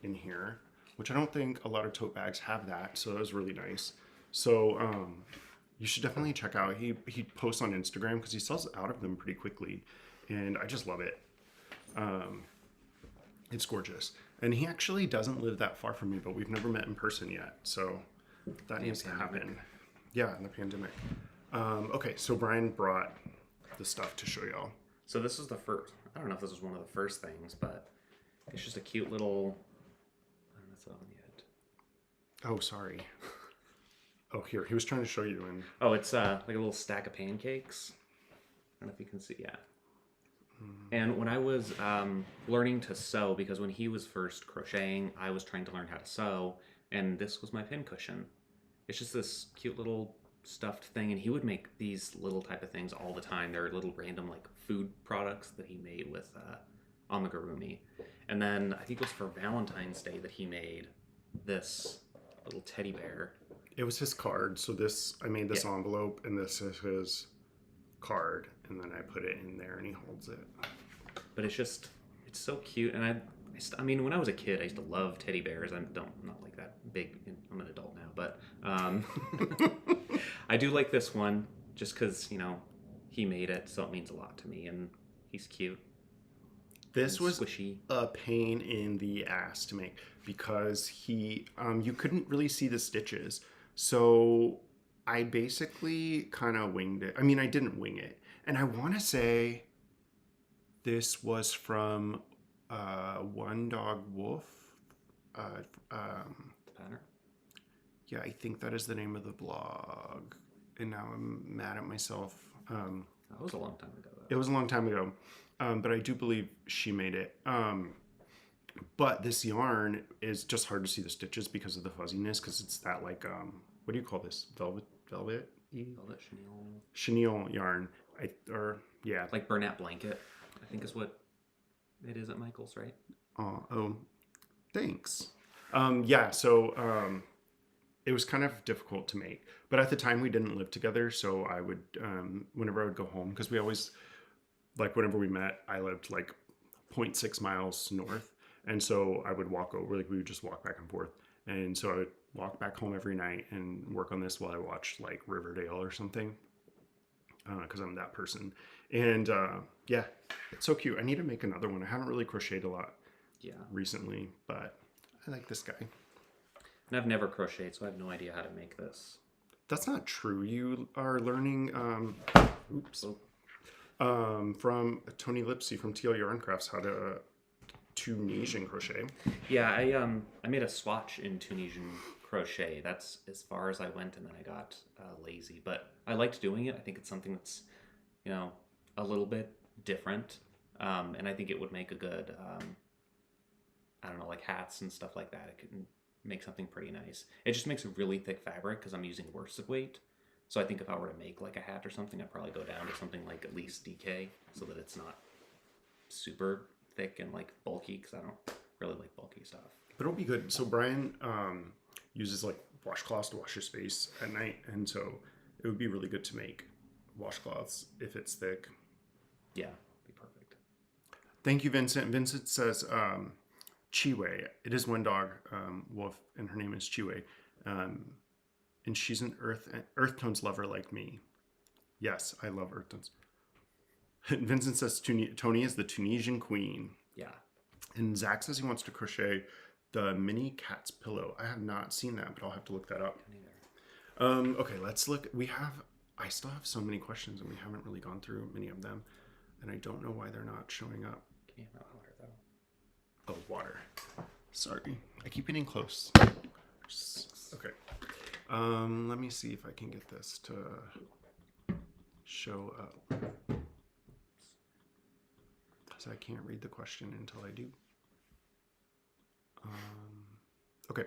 A: in here, which I don't think a lot of tote bags have that, so that was really nice. So you should definitely check out. He posts on Instagram because he sells out of them pretty quickly, and I just love it. It's gorgeous, and he actually doesn't live that far from me, but we've never met in person yet, so that needs to happen. Yeah, in the pandemic. Okay, so Brian brought the stuff to show y'all.
B: So this is the first. I don't know if this was one of the first things, but it's just a cute little. I don't know if it's on yet.
A: Oh, sorry. Oh, here. He was trying to show you. And
B: oh, it's like a little stack of pancakes. I don't know if you can see. Yeah. And when I was learning to sew, because when he was first crocheting, I was trying to learn how to sew, and this was my pin cushion. It's just this cute little stuffed thing, and he would make these little type of things all the time. They're little random like food products that he made with amigurumi. And then I think it was for Valentine's Day that he made this little teddy bear.
A: It was his card. So this, I made this envelope, and this is his card, and then I put it in there, and he holds it.
B: But it's so cute, and I mean, when I was a kid, I used to love teddy bears. I'm not like that big. I'm an adult now, but I do like this one just because he made it, so it means a lot to me, and he's cute.
A: This was
B: squishy.
A: A pain in the ass to make because you couldn't really see the stitches, so I basically kind of winged it. I mean, I didn't wing it, and I want to say this was from One Dog Wolf.
B: The pattern?
A: Yeah, I think that is the name of the blog. And now I'm mad at myself.
B: That was a long time ago, though.
A: It was a long time ago. But I do believe she made it. But this yarn is just hard to see the stitches because of the fuzziness, because it's that like, what do you call this? Velvet chenille yarn. Yeah.
B: Like Burnett blanket, I think is what it is at Michael's, right?
A: Oh, thanks. Yeah, so it was kind of difficult to make. But at the time we didn't live together, so I would, whenever I would go home, because we always, like whenever we met, I lived like 0.6 miles north. And so I would walk over, like we would just walk back and forth. And so I would walk back home every night and work on this while I watched like Riverdale or something. Because I'm that person. And yeah, it's so cute. I need to make another one. I haven't really crocheted a lot recently, but I like this guy.
B: And I've never crocheted, so I have no idea how to make this.
A: That's not true. You are learning from Tony Lipsy from TL Yarn Crafts how to Tunisian crochet.
B: Yeah, I made a swatch in Tunisian crochet. That's as far as I went, and then I got lazy. But I liked doing it. I think it's something that's, a little bit different. And I think it would make a good, I don't know, like hats and stuff like that. It could make something pretty nice. It just makes a really thick fabric because I'm using worsted weight. So I think if I were to make like a hat or something, I'd probably go down to something like at least DK so that it's not super thick and like bulky, because I don't really like bulky stuff.
A: But it'll be good. So Brian uses like washcloths to wash his face at night, and so it would be really good to make washcloths if it's thick.
B: Yeah, be perfect.
A: Thank you, Vincent. Vincent says Chiwe. It is one dog, wolf, and her name is Chiwe. And she's an earth tones lover like me. Yes, I love earth tones. Vincent says Tony is the Tunisian queen.
B: Yeah. And
A: Zach says he wants to crochet the mini cat's pillow. I have not seen that, but I'll have to look that up.
B: Neither.
A: Okay, let's look. I still have so many questions, and we haven't really gone through many of them. And I don't know why they're not showing up.
B: Can you have water, though?
A: Oh, water. Sorry. I keep getting close. Okay. Let me see if I can get this to show up. Because I can't read the question until I do. Okay.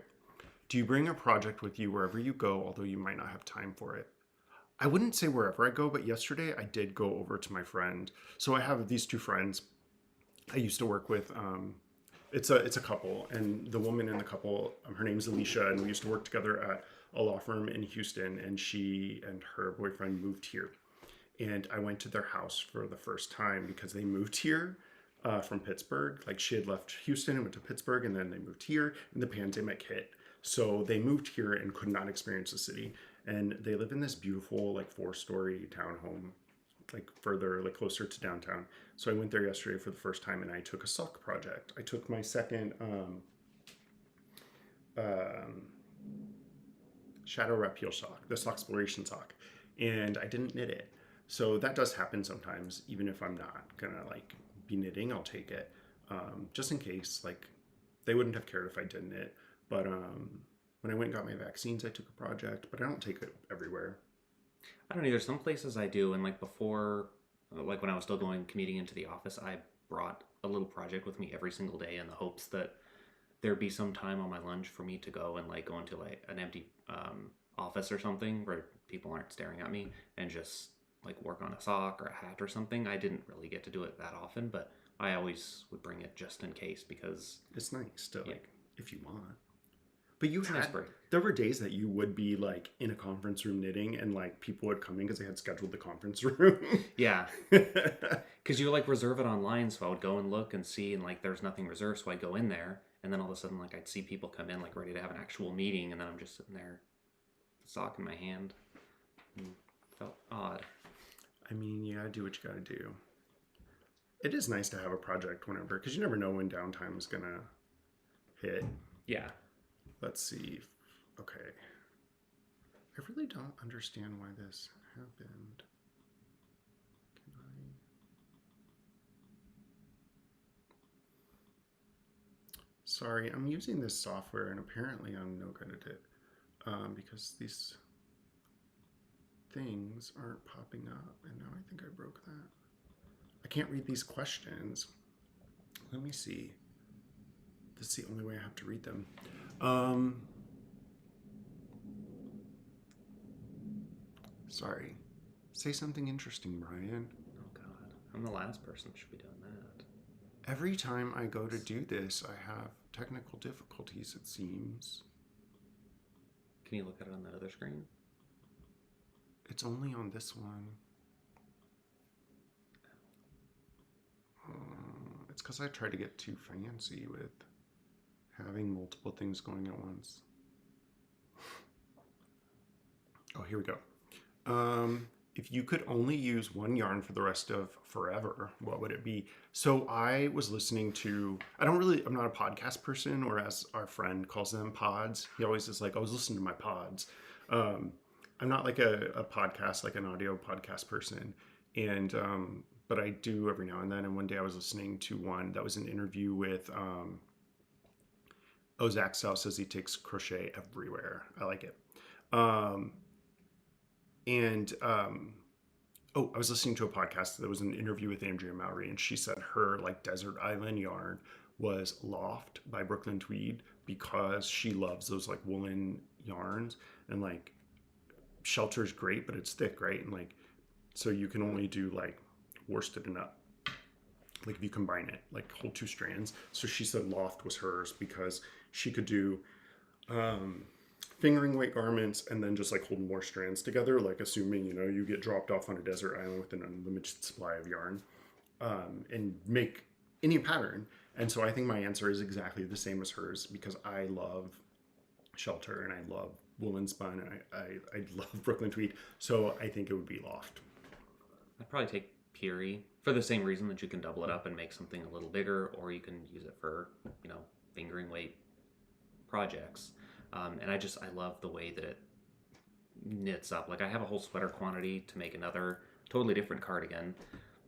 A: Do you bring a project with you wherever you go, although you might not have time for it? I wouldn't say wherever I go, but yesterday I did go over to my friend. So I have these two friends I used to work with. It's a couple, and the woman in the couple, her name's Alicia, and we used to work together at a law firm in Houston. And she and her boyfriend moved here, and I went to their house for the first time because they moved here from Pittsburgh. Like she had left Houston and went to Pittsburgh, and then they moved here, and the pandemic hit. So they moved here and could not experience the city. And they live in this beautiful, like 4-story townhome, like further, like closer to downtown. So I went there yesterday for the first time, and I took a sock project. I took my second shadow wrap heel sock, the sock exploration sock, and I didn't knit it. So that does happen sometimes. Even if I'm not gonna like be knitting, I'll take it just in case. Like they wouldn't have cared if I didn't knit, but when I went and got my vaccines, I took a project, but I don't take it everywhere.
B: I don't either. Some places I do, and like before, like when I was still going commuting into the office, I brought a little project with me every single day in the hopes that there'd be some time on my lunch for me to go and like go into like an empty office or something where people aren't staring at me and just like work on a sock or a hat or something. I didn't really get to do it that often, but I always would bring it just in case because
A: it's nice to like if you want. But you had,
B: nice break.
A: there were days that you would be like in a conference room knitting and like people would come in because they had scheduled the conference room.
B: Yeah. Because you like reserve it online. So I would go and look and see, and like there's nothing reserved. So I'd go in there, and then all of a sudden, like I'd see people come in like ready to have an actual meeting, and then I'm just sitting there, sock in my hand. And it felt odd.
A: I mean, you gotta do what you gotta do. It is nice to have a project whenever, because you never know when downtime is gonna hit.
B: Yeah.
A: Let's see. Okay. I really don't understand why this happened. Can I? Sorry, I'm using this software and apparently I'm no good at it because these things aren't popping up, and now I think I broke that. I can't read these questions. Let me see. This is the only way I have to read them. Sorry. Say something interesting, Brian.
B: Oh God, I'm the last person that should be doing that.
A: Every time I go to do this, I have technical difficulties, it seems.
B: Can you look at it on that other screen?
A: It's only on this one. It's because I try to get too fancy with having multiple things going at once. Oh, here we go. If you could only use one yarn for the rest of forever, what would it be? So I was listening to, I'm not a podcast person, or as our friend calls them, pods. He always is like, I was listening to my pods. I'm not like a podcast, like an audio podcast person. And, but I do every now and then. And one day I was listening to one that was an interview with, Zach South says he takes crochet everywhere. I like it. I was listening to a podcast that was an interview with Andrea Mowry, and she said her like desert island yarn was Loft by Brooklyn Tweed because she loves those like woolen yarns, and like Shelter's great, but it's thick, right? And like, so you can only do like worsted and up. Like if you combine it, like hold 2 strands. So she said Loft was hers because she could do fingering weight garments and then just like hold more strands together, like assuming, you know, you get dropped off on a desert island with an unlimited supply of yarn, and make any pattern. And so I think my answer is exactly the same as hers because I love Shelter and I love woolen spun and I love Brooklyn Tweed. So I think it would be Loft.
B: I'd probably take Peary for the same reason that you can double it up and make something a little bigger, or you can use it for, you know, fingering weight projects. And I love the way that it knits up. Like I have a whole sweater quantity to make another totally different cardigan,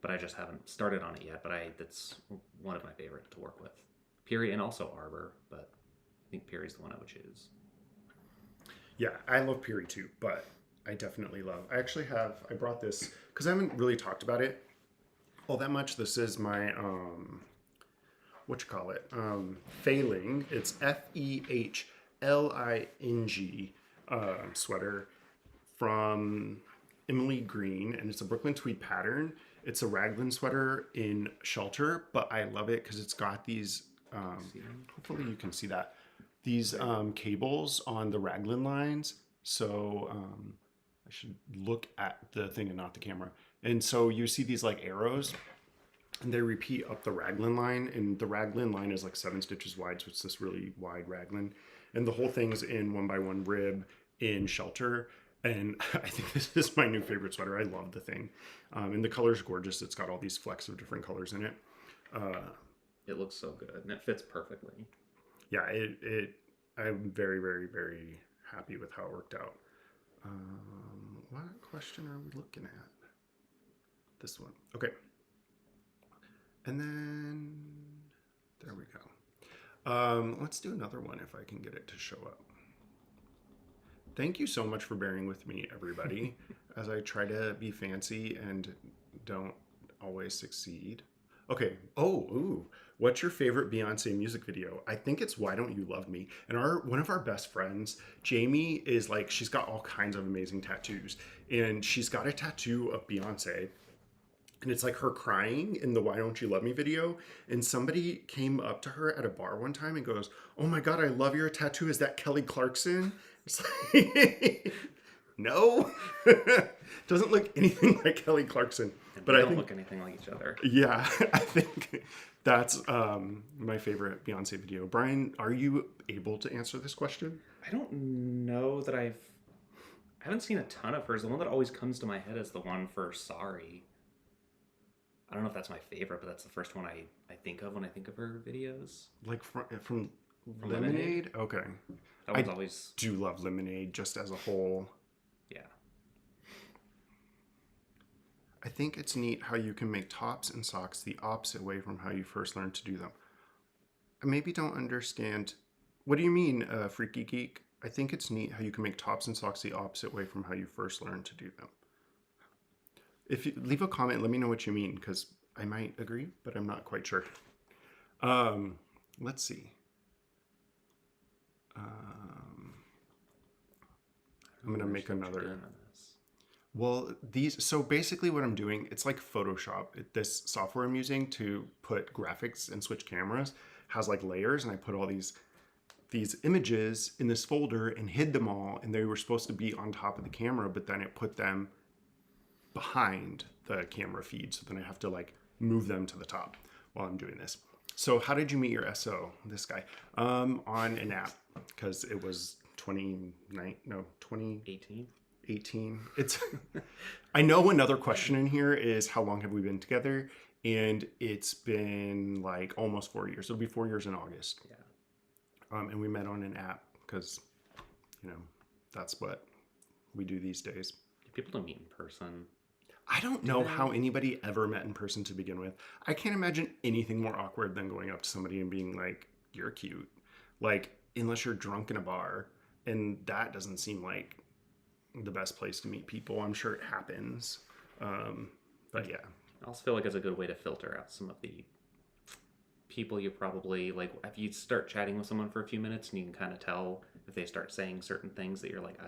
B: but I just haven't started on it yet. But that's one of my favorites to work with. Peary and also Arbor, but I think Peary's the one I would choose.
A: Yeah, I love Peary too, but I definitely love. I brought this because I haven't really talked about it all that much. This is my Failing. It's FEHLING sweater from Emily Green, and it's a Brooklyn tweed pattern. It's a raglan sweater in shelter, but I love it because it's got these, hopefully you can see that, these cables on the raglan lines. So I should look at the thing and not the camera. And so you see these like arrows, and they repeat up the raglan line, and the raglan line is like 7 stitches wide, so it's this really wide raglan, and the whole thing's in 1x1 rib in shelter. And I think this is my new favorite sweater. I love the thing, and the color's gorgeous. It's got all these flecks of different colors in it.
B: It looks so good, and it fits perfectly.
A: Yeah, I'm very, very, very happy with how it worked out. What question are we looking at? This one. Okay. And then there we go. Let's do another one if I can get it to show up. Thank you so much for bearing with me, everybody, as I try to be fancy and don't always succeed. Okay. What's your favorite Beyonce music video? I think it's Why Don't You Love Me? And one of our best friends, Jamie, is like, she's got all kinds of amazing tattoos. And she's got a tattoo of Beyonce. And it's like her crying in the Why Don't You Love Me video. And somebody came up to her at a bar one time and goes, "Oh my God, I love your tattoo. Is that Kelly Clarkson?" It's like, no. Doesn't look anything like Kelly Clarkson.
B: But they don't look anything like each other.
A: Yeah, I think that's my favorite Beyonce video. Brian, are you able to answer this question?
B: I don't know that I haven't seen a ton of hers. The one that always comes to my head is the one for Sorry. I don't know if that's my favorite, but that's the first one I think of when I think of her videos.
A: Like from Lemonade? Okay.
B: That one's always...
A: do love Lemonade just as a whole.
B: Yeah.
A: I think it's neat how you can make tops and socks the opposite way from how you first learned to do them. I maybe don't understand. What do you mean, Freaky Geek? I think it's neat how you can make tops and socks the opposite way from how you first learned to do them. If you leave a comment, let me know what you mean, because I might agree, but I'm not quite sure. Let's see. I'm going to make another. Well, so basically what I'm doing, it's like Photoshop. This software I'm using to put graphics and switch cameras has like layers, and I put all these images in this folder and hid them all, and they were supposed to be on top of the camera, but then it put them behind the camera feed, so then I have to like move them to the top while I'm doing this. So how did you meet your SO, this guy? On an app, because it was 2018. It's I know another question in here is how long have we been together, and it's been like almost 4 years. It'll be 4 years in August.
B: Yeah.
A: And we met on an app because, that's what we do these days.
B: People don't meet in person.
A: I don't know how anybody ever met in person to begin with. I can't imagine anything more awkward than going up to somebody and being like, "You're cute." Like, unless you're drunk in a bar, and that doesn't seem like the best place to meet people. I'm sure it happens. But yeah.
B: I also feel like it's a good way to filter out some of the people you probably, like, if you start chatting with someone for a few minutes and you can kind of tell if they start saying certain things that you're like,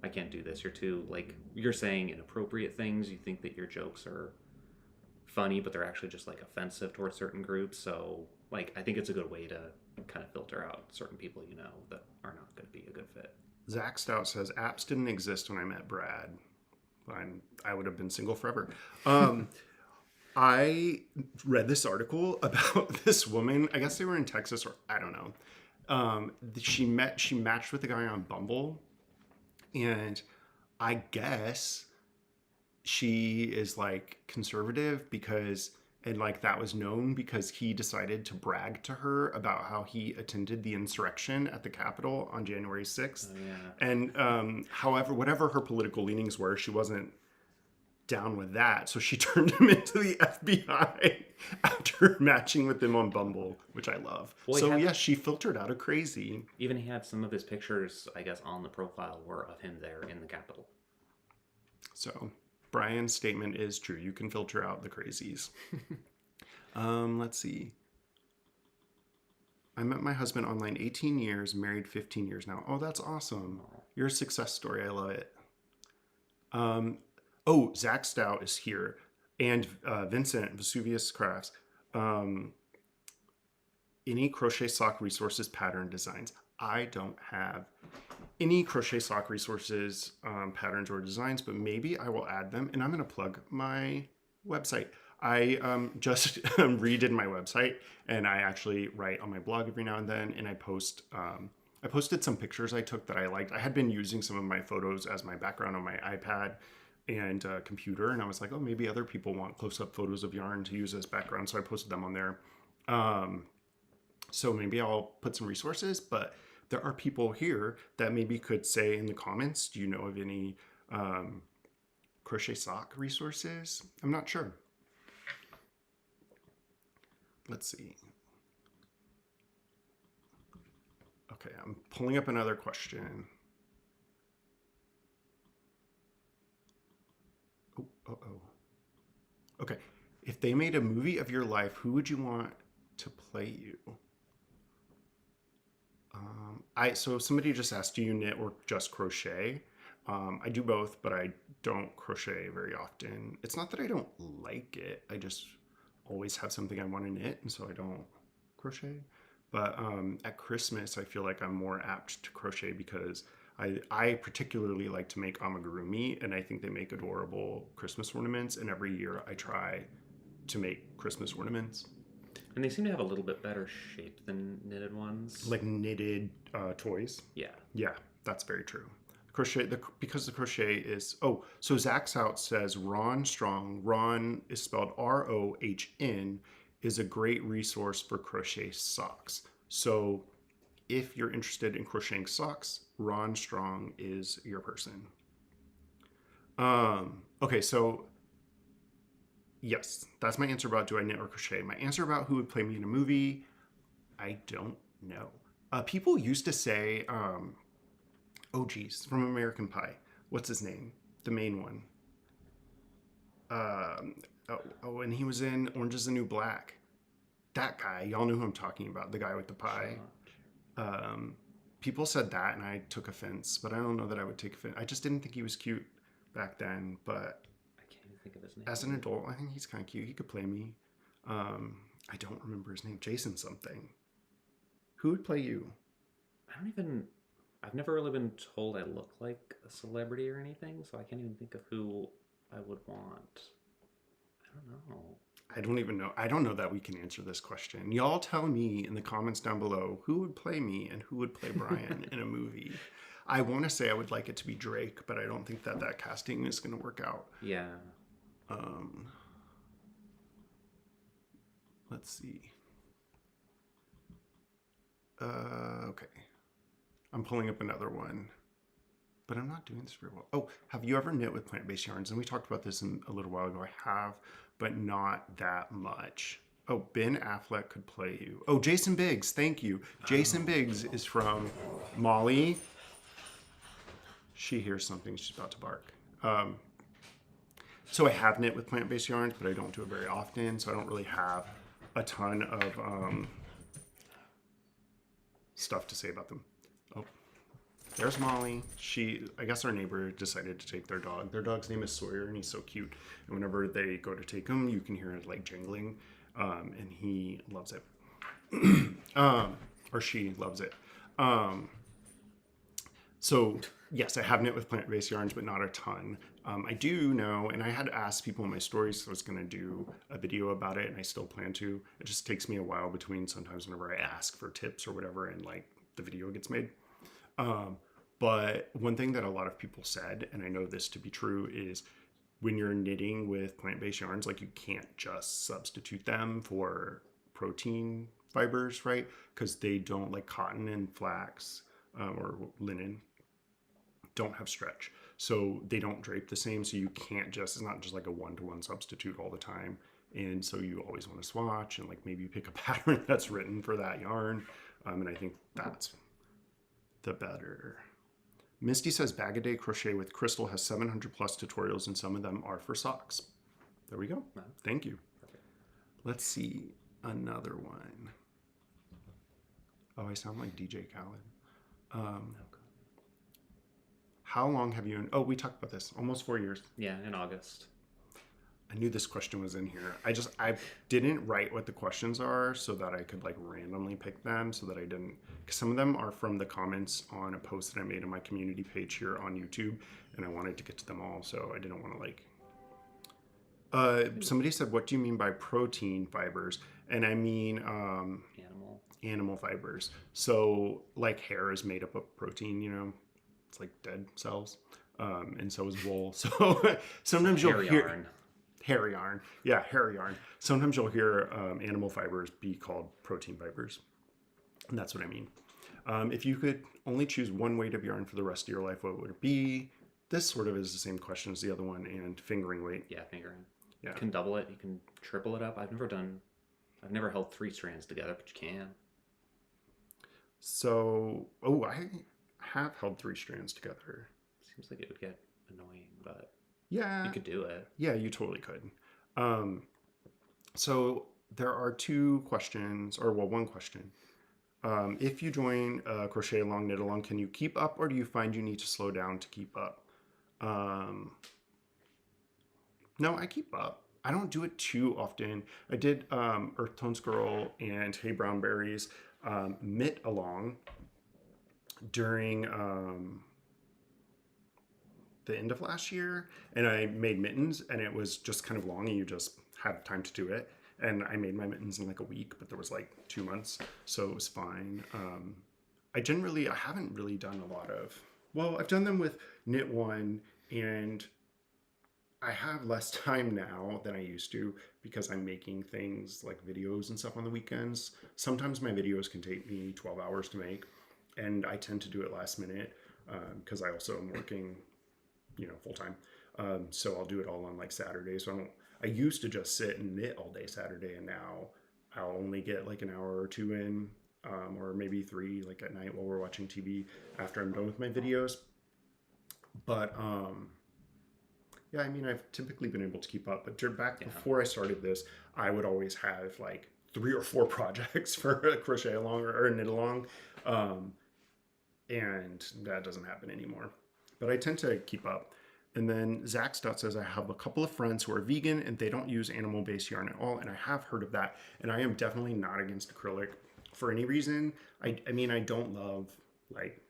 B: I can't do this. You're saying inappropriate things. You think that your jokes are funny, but they're actually just like offensive towards certain groups. So like, I think it's a good way to kind of filter out certain people, that are not going to be a good fit.
A: Zach Stout says, apps didn't exist when I met Brad. I would have been single forever. I read this article about this woman. I guess they were in Texas, or I don't know. She matched with a guy on Bumble, and I guess she is like conservative and like that was known because he decided to brag to her about how he attended the insurrection at the Capitol on January 6th.
B: Oh, yeah.
A: And however, whatever her political leanings were, she wasn't down with that. So she turned him into the FBI after matching with him on Bumble, which I love. Well, yes, she filtered out a crazy.
B: Even he had some of his pictures, I guess, on the profile were of him there in the Capitol.
A: So Brian's statement is true. You can filter out the crazies. Let's see. I met my husband online 18 years, married 15 years now. Oh, that's awesome. You're a success story. I love it. Oh, Zach Stout is here, and Vincent Vesuvius Crafts. Um, any crochet sock resources, pattern designs. I don't have any crochet sock resources, patterns, or designs, but maybe I will add them. And I'm going to plug my website. I just redid my website, and I actually write on my blog every now and then, and I post. I posted some pictures I took that I liked. I had been using some of my photos as my background on my iPad and computer, and I was like, oh, maybe other people want close-up photos of yarn to use as background, so I posted them on there. So maybe I'll put some resources, but there are people here that maybe could say in the comments, do you know of any crochet sock resources? I'm not sure. Let's see. Okay, I'm pulling up another question. Oh. Okay, if they made a movie of your life, who would you want to play you? So somebody just asked, do you knit or just crochet? I do both, but I don't crochet very often. It's not that I don't like it. I just always have something I want to knit, and so I don't crochet. But at Christmas, I feel like I'm more apt to crochet because I particularly like to make amigurumi, and I think they make adorable Christmas ornaments. And every year I try to make Christmas ornaments.
B: And they seem to have a little bit better shape than knitted ones.
A: Like knitted toys.
B: Yeah.
A: Yeah, that's very true. Crochet, because the crochet is, so Zach Sout says Ron Strong, Ron is spelled ROHN, is a great resource for crochet socks. So if you're interested in crocheting socks, Ron Strong is your person. Okay, so yes, that's my answer about do I knit or crochet. My answer about who would play me in a movie, I don't know. People used to say, oh geez, from American Pie. What's his name? The main one. And he was in Orange is the New Black. That guy, y'all know who I'm talking about. The guy with the pie. People said that, and I took offense, but I don't know that I would take offense. I just didn't think he was cute back then, but
B: I can't even think of his name.
A: as an adult, I think he's kind of cute. He could play me. I don't remember his name. Jason something. Who would play you?
B: I've never really been told I look like a celebrity or anything, so I can't even think of who I would want. I don't know.
A: I don't even know. I don't know that we can answer this question. Y'all tell me in the comments down below who would play me and who would play Brian in a movie. I want to say I would like it to be Drake, but I don't think that casting is going to work out.
B: Yeah.
A: Let's see. Okay. I'm pulling up another one, but I'm not doing this very well. Oh, have you ever knit with plant-based yarns? And we talked about this a little while ago. I have, but not that much. Oh, Ben Affleck could play you. Oh, Jason Biggs, thank you. Jason Biggs is from Molly. She hears something, she's about to bark. So I have knit with plant-based yarns, but I don't do it very often, so I don't really have a ton of stuff to say about them. Oh, there's Molly. I guess our neighbor decided to take their dog. Their dog's name is Sawyer, and he's so cute. And whenever they go to take him, you can hear it like jingling, and he loves it. Or she loves it. So yes, I have knit with plant-based yarns, but not a ton. I do know, and I had asked people in my stories if I was going to do a video about it, and I still plan to. It just takes me a while between sometimes whenever I ask for tips or whatever, and like the video gets made. But one thing that a lot of people said, and I know this to be true, is when you're knitting with plant-based yarns, like you can't just substitute them for protein fibers, right? Because they don't, like cotton and flax or linen, don't have stretch. So they don't drape the same. So you can't just, it's not just like a one-to-one substitute all the time. And so you always want to swatch and like maybe pick a pattern that's written for that yarn. And I think that's the better. Misty says Bag-A-Day Crochet with Crystal has 700 plus tutorials and some of them are for socks. There we go. Wow. Thank you. Perfect. Let's see another one. Oh, I sound like DJ Khaled. How long have you? Oh, we talked about this. Almost 4 years.
B: Yeah, in August.
A: I knew this question was in here. I didn't write what the questions are so that I could like randomly pick them so that I didn't. Because some of them are from the comments on a post that I made on my community page here on YouTube, and I wanted to get to them all, so I didn't want to like. Somebody said, "What do you mean by protein fibers?" And I mean animal fibers. So like hair is made up of protein, you know, it's like dead cells, and so is wool. So sometimes you'll hear.
B: Yarn.
A: Hair yarn. Yeah, hair yarn. Sometimes you'll hear animal fibers be called protein fibers. And that's what I mean. If you could only choose one weight of yarn for the rest of your life, what would it be? This sort of is the same question as the other one, and fingering weight.
B: Yeah, fingering.
A: Yeah.
B: You can double it. You can triple it up. I've never held 3 strands together, but you can.
A: So, I have held 3 strands together.
B: Seems like it would get annoying, but
A: yeah,
B: you could do it.
A: Yeah, you totally could. So there are 2 questions, or well, 1 question. If you join Crochet Along, Knit Along, can you keep up, or do you find you need to slow down to keep up? No, I keep up. I don't do it too often. I did Earth Tones Girl and Hey Brown Berries Knit Along during the end of last year, and I made mittens, and it was just kind of long, and you just had time to do it. And I made my mittens in like a week, but there was like 2 months, so it was fine. I haven't really done a lot of, well, I've done them with Knit One, and I have less time now than I used to because I'm making things like videos and stuff on the weekends. Sometimes my videos can take me 12 hours to make, and I tend to do it last minute because I also am working, you know, full time. So I'll do it all on like Saturday. So I used to just sit and knit all day Saturday, and now I'll only get like an hour or 2 in, or maybe 3, like at night while we're watching TV after I'm done with my videos. But yeah, I mean, I've typically been able to keep up, but before I started this, I would always have like 3 or 4 projects for a Crochet Along or a Knit Along, and that doesn't happen anymore. But I tend to keep up. And then Zach Stott says, I have a couple of friends who are vegan and they don't use animal-based yarn at all. And I have heard of that. And I am definitely not against acrylic for any reason. I mean, I don't love, like,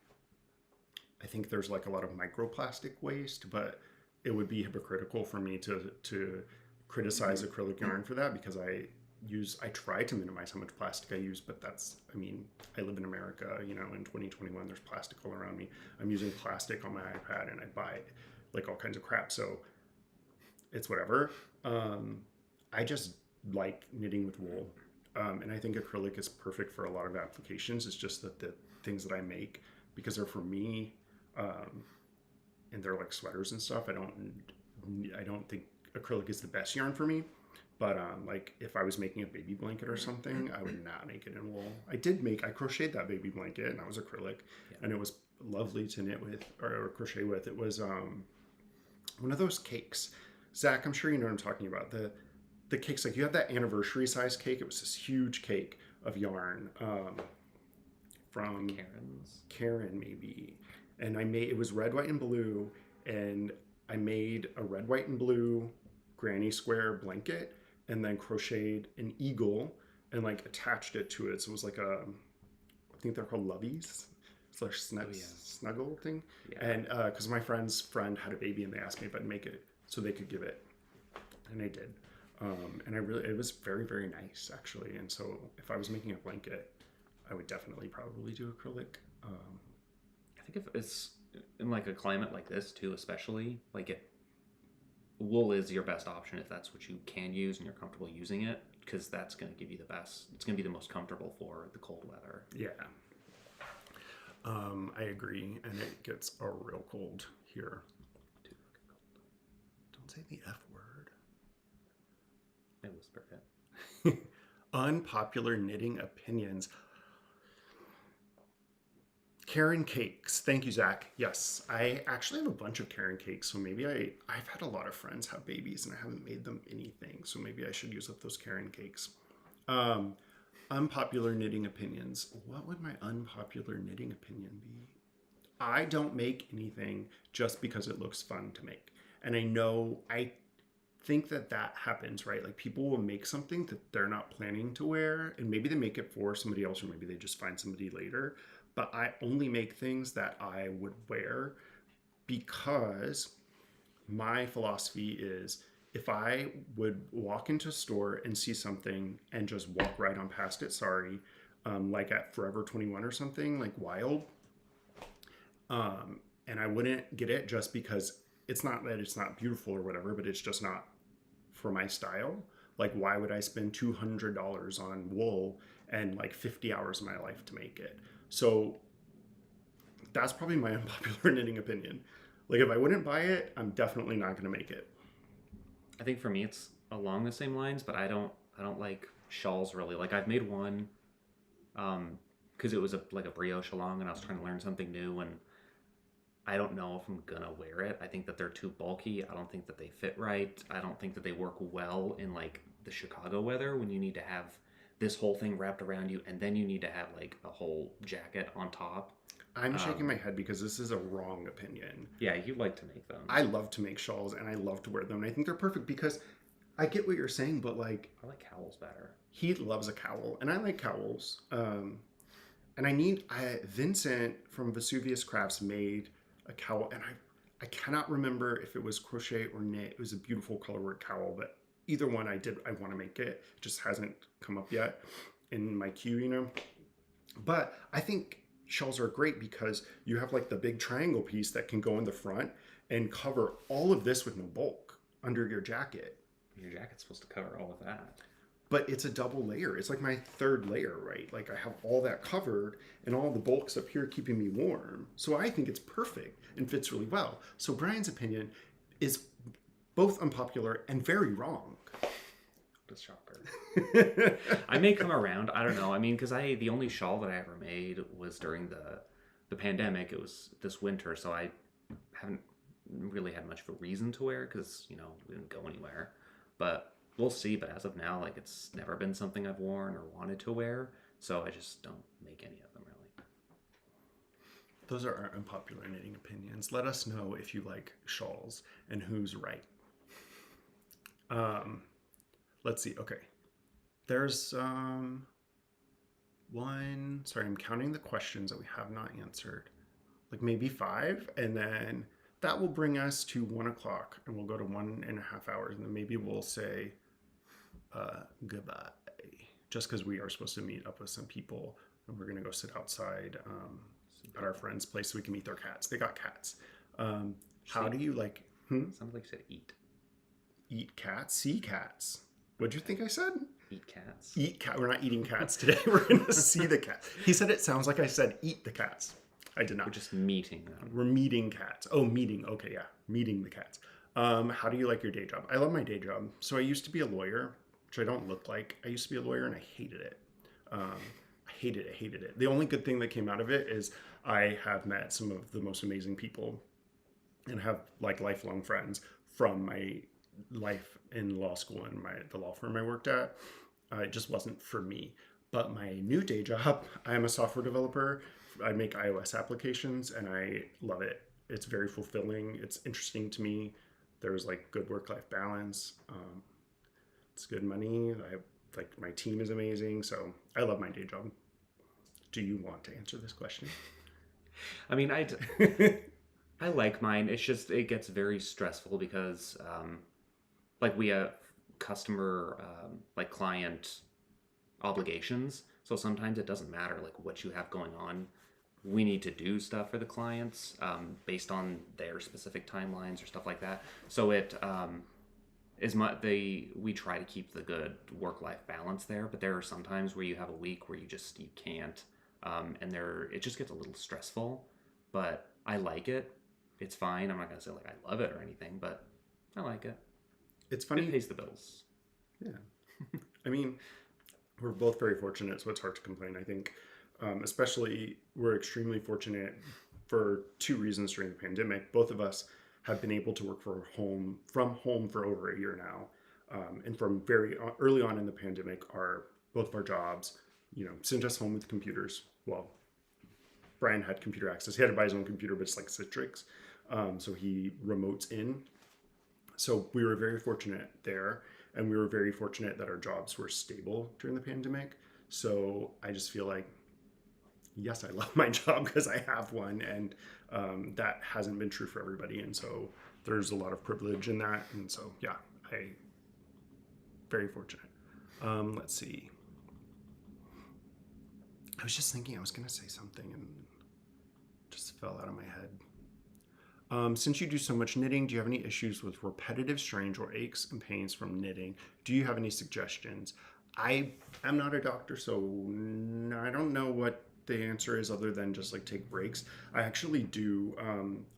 A: I think there's like a lot of microplastic waste, but it would be hypocritical for me to criticize acrylic yarn for that, because I try to minimize how much plastic I use, but I mean, I live in America, you know, in 2021, there's plastic all around me. I'm using plastic on my iPad, and I buy like all kinds of crap, so it's whatever. I just like knitting with wool, and I think acrylic is perfect for a lot of applications. It's just that the things that I make, because they're for me, and they're like sweaters and stuff, I don't think acrylic is the best yarn for me. But like if I was making a baby blanket or something, I would not make it in wool. I crocheted that baby blanket, and that was acrylic, and it was lovely to knit with or crochet with. It was one of those cakes. Zach, I'm sure you know what I'm talking about. The cakes, like you have that anniversary size cake. It was this huge cake of yarn from Karen maybe. And it was red, white, and blue. And I made a red, white, and blue granny square blanket, and then crocheted an eagle and like attached it to it. So it was like I think they're called loveys. It's like snuggle thing. Yeah. And because my friend's friend had a baby, and they asked me if I'd make it so they could give it, and I did. And it was very, very nice actually. And so if I was making a blanket, I would definitely probably do acrylic.
B: I think if it's in like a climate like this too, especially like wool is your best option if that's what you can use and you're comfortable using it, because that's going to give you the best. It's going to be the most comfortable for the cold weather.
A: Yeah. I agree, and it gets a real cold here. Don't say the F word.
B: I whispered it.
A: Unpopular knitting opinions. Karen cakes. Thank you, Zach. Yes, I actually have a bunch of Karen cakes, so maybe I've had a lot of friends have babies, and I haven't made them anything, so maybe I should use up those Karen cakes. Unpopular knitting opinions. What would my unpopular knitting opinion be? I don't make anything just because it looks fun to make. And I think that happens, right? Like people will make something that they're not planning to wear, and maybe they make it for somebody else, or maybe they just find somebody later. But I only make things that I would wear because my philosophy is if I would walk into a store and see something and just walk right on past it, sorry, like at Forever 21 or something, like wild, and I wouldn't get it just because it's not that it's not beautiful or whatever, but it's just not for my style. Like, why would I spend $200 on wool and like 50 hours of my life to make it? So that's probably my unpopular knitting opinion. Like, if I wouldn't buy it, I'm definitely not going to make it.
B: I think for me it's along the same lines, but I don't like shawls really. Like I've made one because it was like a brioche along and I was trying to learn something new, and I don't know if I'm gonna wear it. I think that they're too bulky. I don't think that they fit right. I don't think that they work well in like the Chicago weather when you need to have this whole thing wrapped around you and then you need to have like a whole jacket on top.
A: I'm shaking my head because this is a wrong opinion.
B: Yeah, you like to make them.
A: I love to make shawls and I love to wear them. And I think they're perfect because I get what you're saying, but like,
B: I like cowls better.
A: he loves a cowl and I like cowls. And Vincent from Vesuvius Crafts made a cowl, and I cannot remember if it was crochet or knit. It was a beautiful colorwork cowl, but either one I want to make it. It just hasn't come up yet in my queue, you know. But I think shawls are great because you have like the big triangle piece that can go in the front and cover all of this with no bulk under your jacket.
B: Your jacket's supposed to cover all of that.
A: But it's a double layer. It's like my third layer, right? Like I have all that covered and all the bulks up here keeping me warm. So I think it's perfect and fits really well. So Brian's opinion is both unpopular and very wrong.
B: The shocker. I may come around. I don't know. I mean, because the only shawl that I ever made was during the pandemic. It was this winter, so I haven't really had much of a reason to wear because we didn't go anywhere. But we'll see. But as of now, like it's never been something I've worn or wanted to wear, so I just don't make any of them really.
A: Those are our unpopular knitting opinions. Let us know if you like shawls and who's right. Let's see. Okay. There's one. Sorry, I'm counting the questions that we have not answered. Like maybe 5, and then that will bring us to 1 o'clock, and we'll go to 1.5 hours, and then maybe we'll say goodbye. Just because we are supposed to meet up with some people, and we're gonna go sit outside at our friend's place so we can meet their cats. They got cats. How do you like?
B: Sounds like you said eat.
A: Eat cats? See cats. What'd you think I said?
B: Eat cats.
A: Eat cat. We're not eating cats today. We're gonna see the cats. He said it sounds like I said eat the cats. I did not.
B: We're just meeting them.
A: We're meeting cats. Oh, meeting. Okay, yeah. Meeting the cats. How do you like your day job? I love my day job. So I used to be a lawyer, which I don't look like. I used to be a lawyer and I hated it. I hated it. The only good thing that came out of it is I have met some of the most amazing people and have like lifelong friends from my life in law school and the law firm I worked at. It just wasn't for me. But my new day job, I am a software developer. I make iOS applications and I love it. It's very fulfilling. It's interesting to me. There's like good work-life balance. It's good money. My team is amazing. So I love my day job. Do you want to answer this question?
B: I mean, I like mine. It's just, it gets very stressful because like we have customer, like client obligations. So sometimes it doesn't matter like what you have going on. We need to do stuff for the clients based on their specific timelines or stuff like that. So it is we try to keep the good work-life balance there, but there are some times where you have a week where you can't, and it just gets a little stressful. But I like it. It's fine. I'm not gonna say like I love it or anything, but I like it.
A: It's funny.
B: It pays the bills.
A: Yeah. I mean, we're both very fortunate, so it's hard to complain. I think, especially, we're extremely fortunate for 2 reasons during the pandemic. Both of us have been able to work from home for over a year now. And from very early on in the pandemic, both of our jobs, sent us home with computers. Well, Brian had computer access. He had to buy his own computer, but it's like Citrix. So he remotes in. So we were very fortunate there. And we were very fortunate that our jobs were stable during the pandemic. So I just feel like, yes, I love my job because I have one. And that hasn't been true for everybody. And so there's a lot of privilege in that. And so, yeah, very fortunate. Let's see. I was just thinking I was going to say something and just fell out of my head. Since you do so much knitting, do you have any issues with repetitive strains or aches and pains from knitting? Do you have any suggestions? I am not a doctor, so I don't know what the answer is other than just like take breaks. I actually do.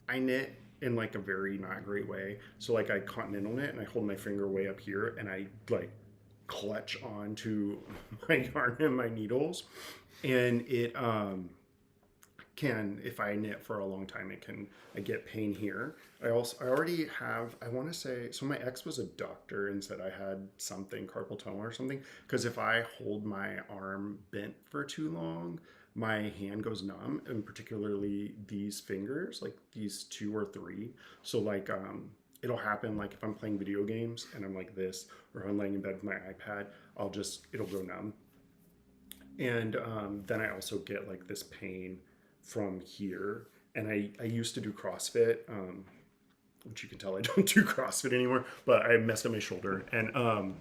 A: I knit in like a very not great way. So like I continental knit and I hold my finger way up here and I like clutch onto my yarn and my needles. And it can, if I knit for a long time, I get pain here. I already have, I want to say, so my ex was a doctor and said I had something, carpal tunnel or something, because if I hold my arm bent for too long, my hand goes numb, and particularly these fingers, like these 2 or 3. So like, it'll happen like if I'm playing video games and I'm like this, or I'm laying in bed with my iPad, it'll go numb. And then I also get like this pain from here. And I used to do CrossFit, which you can tell I don't do CrossFit anymore, but I messed up my shoulder. And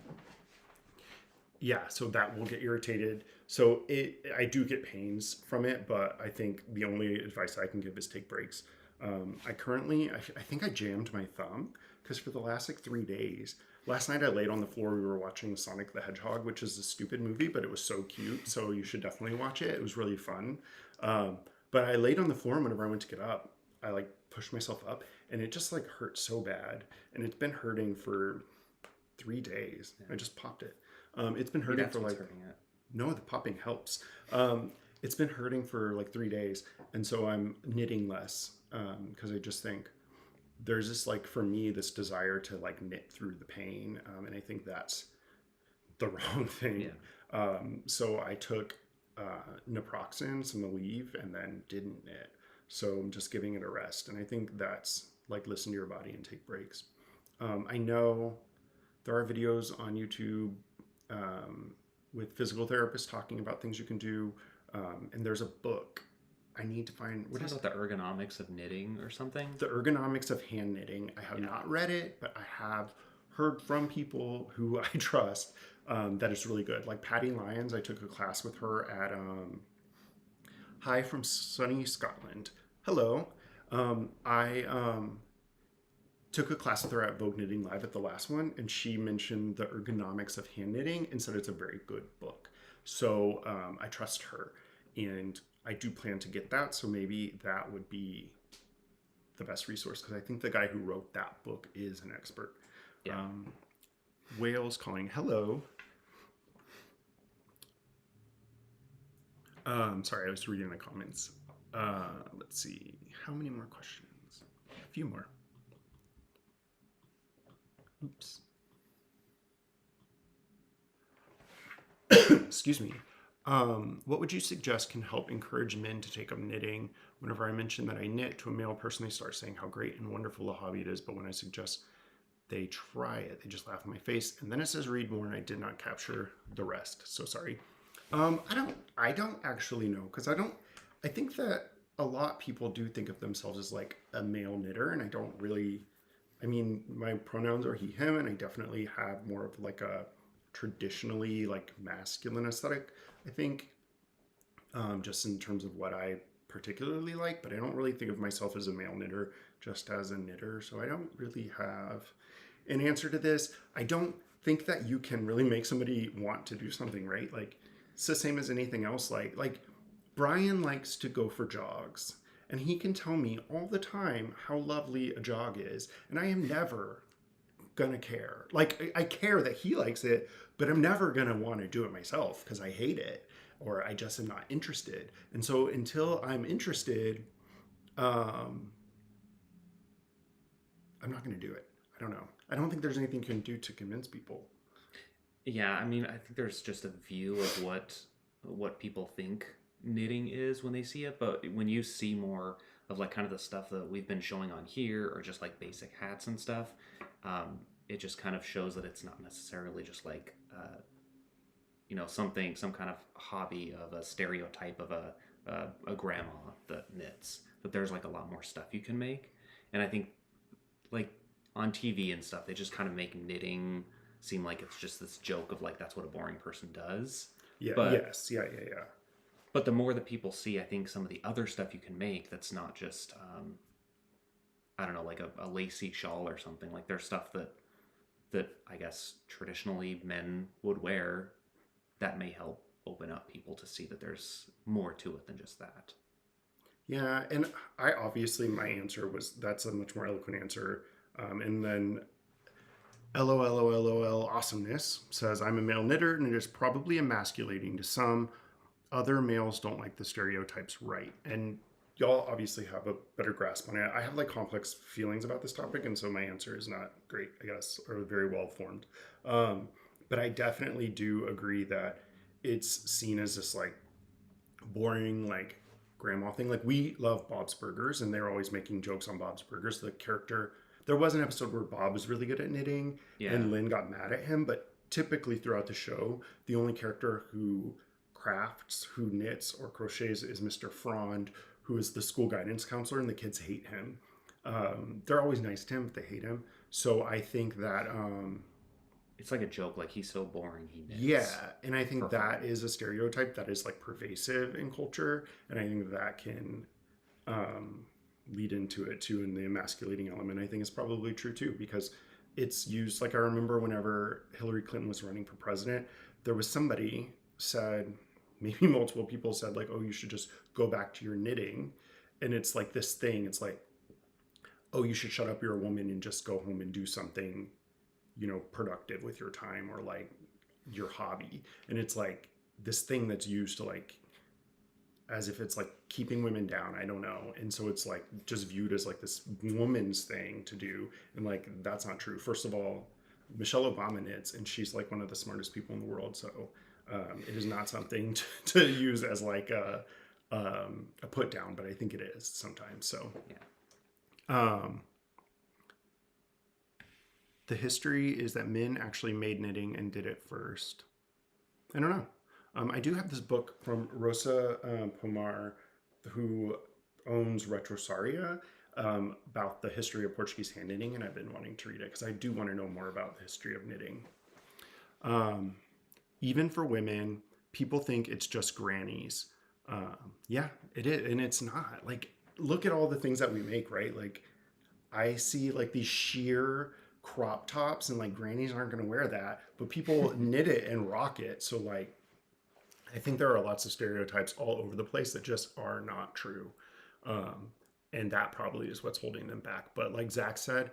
A: yeah, so that will get irritated. So I do get pains from it, but I think the only advice I can give is take breaks. I think I jammed my thumb because for the last like 3 days, last night I laid on the floor, we were watching Sonic the Hedgehog, which is a stupid movie, but it was so cute. So you should definitely watch it. It was really fun. But I laid on the floor and whenever I went to get up, I like pushed myself up and it just like hurt so bad. And it's been hurting for 3 days. Yeah. I just popped it. It's been hurting for like, no, the popping helps. It's been hurting for like 3 days. And so I'm knitting less because I just think there's this like, for me, this desire to like knit through the pain. And I think that's the wrong thing. Yeah. So I took naproxen, some Aleve, and then didn't knit. So I'm just giving it a rest. And I think that's like, listen to your body and take breaks. I know there are videos on YouTube with physical therapists talking about things you can do. And there's a book I need to find.
B: What is it? The Ergonomics of Knitting or something?
A: The Ergonomics of Hand Knitting. I have not read it, but I have heard from people who I trust that it's really good. Like Patty Lyons, I took a class with her at Hi from sunny Scotland. Hello. I took a class with her at Vogue Knitting Live at the last one, and she mentioned the Ergonomics of Hand Knitting and said it's a very good book. So I trust her, and I do plan to get that. So maybe that would be the best resource because I think the guy who wrote that book is an expert. Yeah. Whales calling. Hello. Sorry, I was reading the comments. Let's see. How many more questions? A few more. Oops. Excuse me. What would you suggest can help encourage men to take up knitting? Whenever I mention that I knit to a male person, they start saying how great and wonderful a hobby it is. But when I suggest they try it, they just laugh in my face. And then it says read more and I did not capture the rest. So sorry. I don't actually know because I think that a lot of people do think of themselves as like a male knitter, and I don't really, I mean, my pronouns are he, him, and I definitely have more of like a traditionally like masculine aesthetic, I think, just in terms of what I particularly like, but I don't really think of myself as a male knitter, just as a knitter. So I don't really have an answer to this. I don't think that you can really make somebody want to do something, right? Like it's the same as anything else. Like Brian likes to go for jogs and he can tell me all the time how lovely a jog is. And I am never gonna care. Like I care that he likes it, but I'm never gonna want to do it myself because I hate it or I just am not interested. And so until I'm interested, I'm not gonna do it. I don't know. I don't think there's anything you can do to convince people.
B: Yeah, I mean, I think there's just a view of what people think knitting is when they see it, but when you see more of like kind of the stuff that we've been showing on here, or just like basic hats and stuff, it just kind of shows that it's not necessarily just like some kind of hobby of a stereotype of a grandma that knits. That there's like a lot more stuff you can make, and I think like on TV and stuff, they just kind of make knitting seem like it's just this joke of like that's what a boring person does.
A: Yeah.
B: But
A: Yes. Yeah. Yeah. Yeah.
B: but the more that people see, I think some of the other stuff you can make that's not just I don't know, like a lacy shawl or something. Like there's stuff that I guess traditionally men would wear that may help open up people to see that there's more to it than just that.
A: Yeah, and I obviously my answer was that's a much more eloquent answer. And then LOL awesomeness says I'm a male knitter and it is probably emasculating to some. Other males don't like the stereotypes, right? And y'all obviously have a better grasp on it. I have like complex feelings about this topic, and so my answer is not great, I guess, or very well formed. But I definitely do agree that it's seen as this like boring, like grandma thing. Like we love Bob's Burgers, and they're always making jokes on Bob's Burgers. The character, there was an episode where Bob was really good at knitting,
B: Yeah.
A: and Lynn got mad at him. But typically throughout the show, the only character who crafts, who knits or crochets is Mr. Frond, who is the school guidance counselor, and the kids hate him. They're always nice to him, but they hate him. So I think that
B: It's like a joke, like he's so boring he knits.
A: yeah, and I think that is a stereotype that is like pervasive in culture, and I think that can lead into it too. And the emasculating element, I think, is probably true too, because it's used. Like I remember whenever Hillary Clinton was running for president, there was somebody said, maybe multiple people said like, "Oh, you should just go back to your knitting," and it's like this thing. It's like, "Oh, you should shut up. You're a woman and just go home and do something." Productive with your time or like your hobby. And it's like this thing that's used to like as if it's like keeping women down. I don't know. And so it's like just viewed as like this woman's thing to do. And like that's not true. First of all, Michelle Obama knits and she's like one of the smartest people in the world. So it is not something to use as like a put down, but I think it is sometimes. So
B: yeah.
A: The history is that men actually made knitting and did it first. I don't know. I do have this book from Rosa Pomar, who owns Retrosaria, about the history of Portuguese hand knitting, and I've been wanting to read it because I do want to know more about the history of knitting. Even for women, people think it's just grannies. Yeah, it is, and it's not. Like, look at all the things that we make, right? Like, I see like these sheer crop tops, and like grannies aren't going to wear that, but people knit it and rock it. So like I think there are lots of stereotypes all over the place that just are not true, and that probably is what's holding them back. But like Zach said,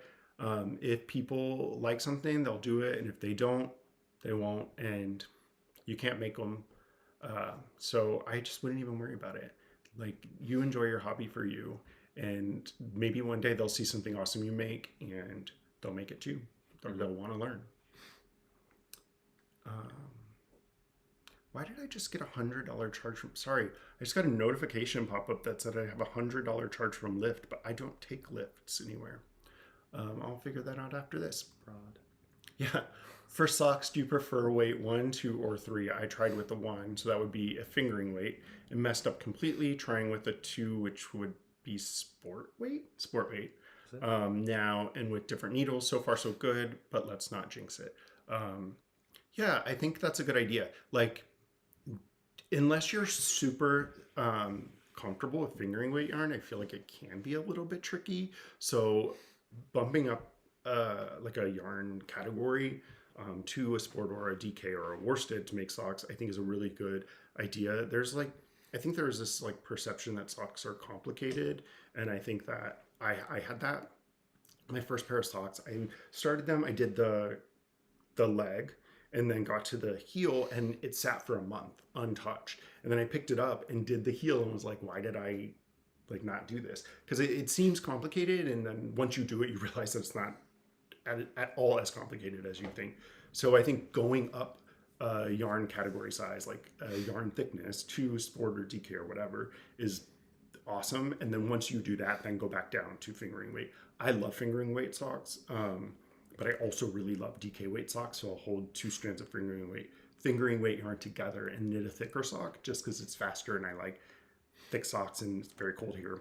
A: if people like something, they'll do it, and if they don't, they won't, and you can't make them. So I just wouldn't even worry about it. Like, you enjoy your hobby for you, and maybe one day they'll see something awesome you make and they'll make it too, or they'll want to learn. Why did I just get $100 charge from? Sorry, I just got a notification pop up that said I have $100 charge from Lyft, but I don't take Lyfts anywhere. I'll figure that out after this.
B: Fraud.
A: Yeah. For socks, do you prefer weight 1, 2, or 3? I tried with the 1, so that would be a fingering weight, and messed up completely trying with the 2, which would be sport weight. Now, and with different needles. So far so good, but let's not jinx it. Yeah, I think that's a good idea. Like, unless you're super comfortable with fingering weight yarn, I feel like it can be a little bit tricky. So bumping up like a yarn category to a sport or a DK or a worsted to make socks, I think is a really good idea. I think there's this like perception that socks are complicated, and I think that I had that. My first pair of socks, I started them, I did the leg, and then got to the heel, and it sat for a month untouched. And then I picked it up and did the heel and was like, why did I like not do this? Because it seems complicated, and then once you do it, you realize that it's not at all as complicated as you think. So I think going up yarn category size, like yarn thickness to sport or DK or whatever, is awesome. And then once you do that, then go back down to fingering weight. I love fingering weight socks, but I also really love DK weight socks. So I'll hold 2 strands of fingering weight yarn together and knit a thicker sock just because it's faster and I like thick socks and it's very cold here.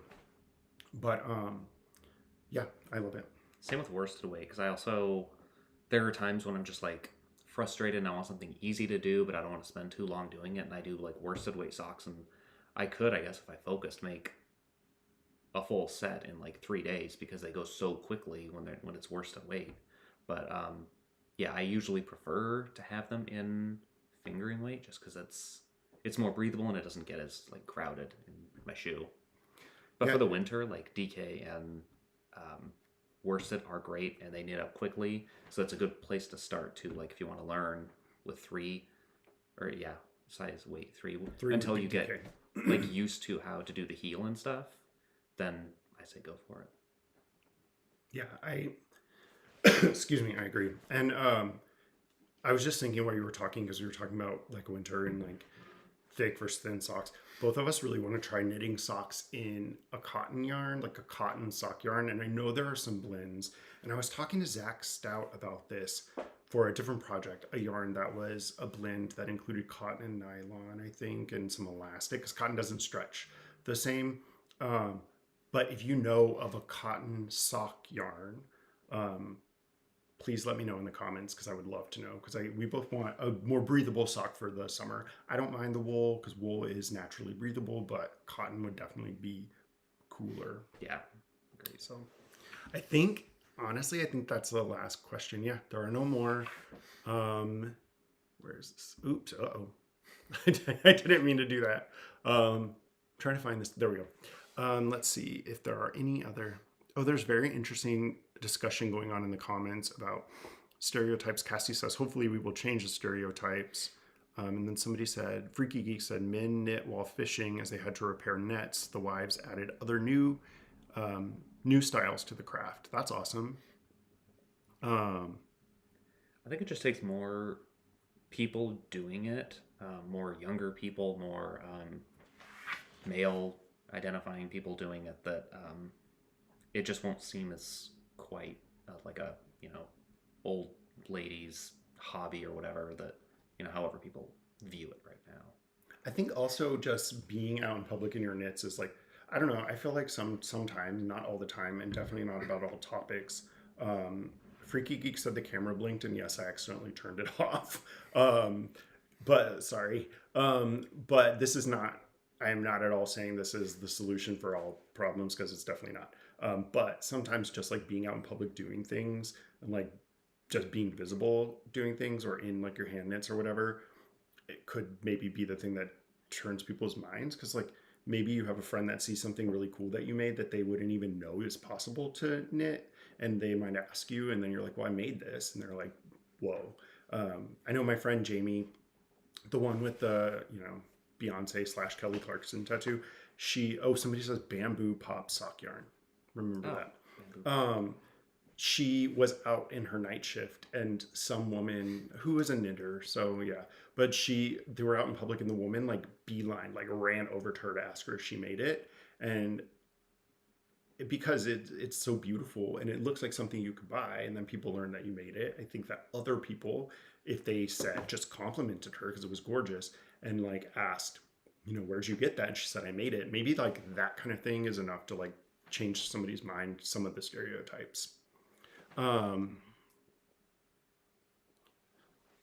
A: But yeah, I love it.
B: Same with worsted weight, because there are times when I'm just like frustrated and I want something easy to do, but I don't want to spend too long doing it. And I do like worsted weight socks, and I could, I guess, if I focused, make a full set in like 3 days because they go so quickly when it's worsted weight. But yeah, I usually prefer to have them in fingering weight just because it's more breathable and it doesn't get as like crowded in my shoe. But for the winter, like DK and worsted are great and they knit up quickly, so that's a good place to start too. Like if you want to learn with 3, or size weight 3 until you get like used to how to do the heel and stuff, then I say go for it.
A: Yeah, I excuse me, I agree. And I was just thinking while you were talking, because we were talking about like winter and like thick versus thin socks. Both of us really want to try knitting socks in a cotton yarn, like a cotton sock yarn. And I know there are some blends. And I was talking to Zach Stout about this for a different project, a yarn that was a blend that included cotton and nylon, I think, and some elastic, because cotton doesn't stretch the same. But if you know of a cotton sock yarn, please let me know in the comments, because I would love to know, because we both want a more breathable sock for the summer. I don't mind the wool because wool is naturally breathable, but cotton would definitely be cooler.
B: Yeah, great.
A: So honestly, I think that's the last question. Yeah, there are no more. Where is this? Oops, I didn't mean to do that. Trying to find this. There we go. Let's see if there are any other. Oh, there's very interesting discussion going on in the comments about stereotypes. Cassie says, hopefully we will change the stereotypes. And then somebody said, Freaky Geek said, men knit while fishing as they had to repair nets. The wives added other new styles to the craft. That's awesome.
B: I think it just takes more people doing it, more younger people, more male identifying people doing it, that it just won't seem as quite like a old ladies hobby or whatever, that however people view it right now.
A: I think also just being out in public in your knits is like, I don't know, I feel like sometimes, not all the time, and definitely not about all topics. Freaky Geek said the camera blinked, and yes, I accidentally turned it off. But sorry. But this is not, I am not at all saying this is the solution for all problems, because it's definitely not. But sometimes just like being out in public doing things, and like just being visible doing things, or in like your hand knits or whatever, it could maybe be the thing that turns people's minds. Because like maybe you have a friend that sees something really cool that you made that they wouldn't even know is possible to knit, and they might ask you, and then you're like, well, I made this, and they're like, whoa. I know my friend Jamie, the one with the Beyonce / Kelly Clarkson tattoo, somebody says bamboo pop sock yarn. Remember that. She was out in her night shift, and some woman who was a knitter, so yeah, but they were out in public, and the woman like beeline, like ran over to her to ask her if she made it. And because it's so beautiful and it looks like something you could buy, and then people learn that you made it, I think that other people, if they just complimented her because it was gorgeous and like asked, where'd you get that? And she said, I made it. Maybe like that kind of thing is enough to like change somebody's mind, some of the stereotypes.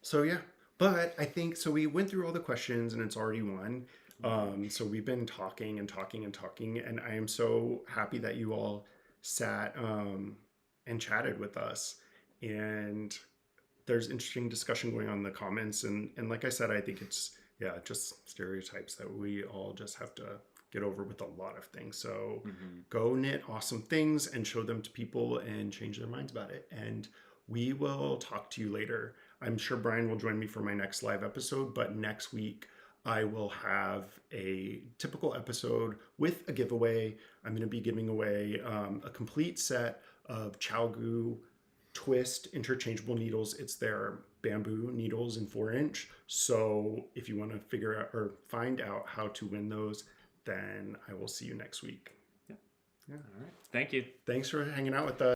A: So yeah, but I think, so we went through all the questions and it's already 1. So we've been talking and talking and talking, and I am so happy that you all sat, and chatted with us, and there's interesting discussion going on in the comments. And like I said, I think it's, just stereotypes that we all just have to get over with a lot of things. So go knit awesome things and show them to people and change their minds about it. And we will talk to you later. I'm sure Brian will join me for my next live episode, but next week I will have a typical episode with a giveaway. I'm going to be giving away a complete set of ChowGoo twist interchangeable needles. It's their bamboo needles in 4-inch. So if you want to figure out or find out how to win those, then I will see you next week.
B: Yeah. All right. Thank you.
A: Thanks for hanging out with us.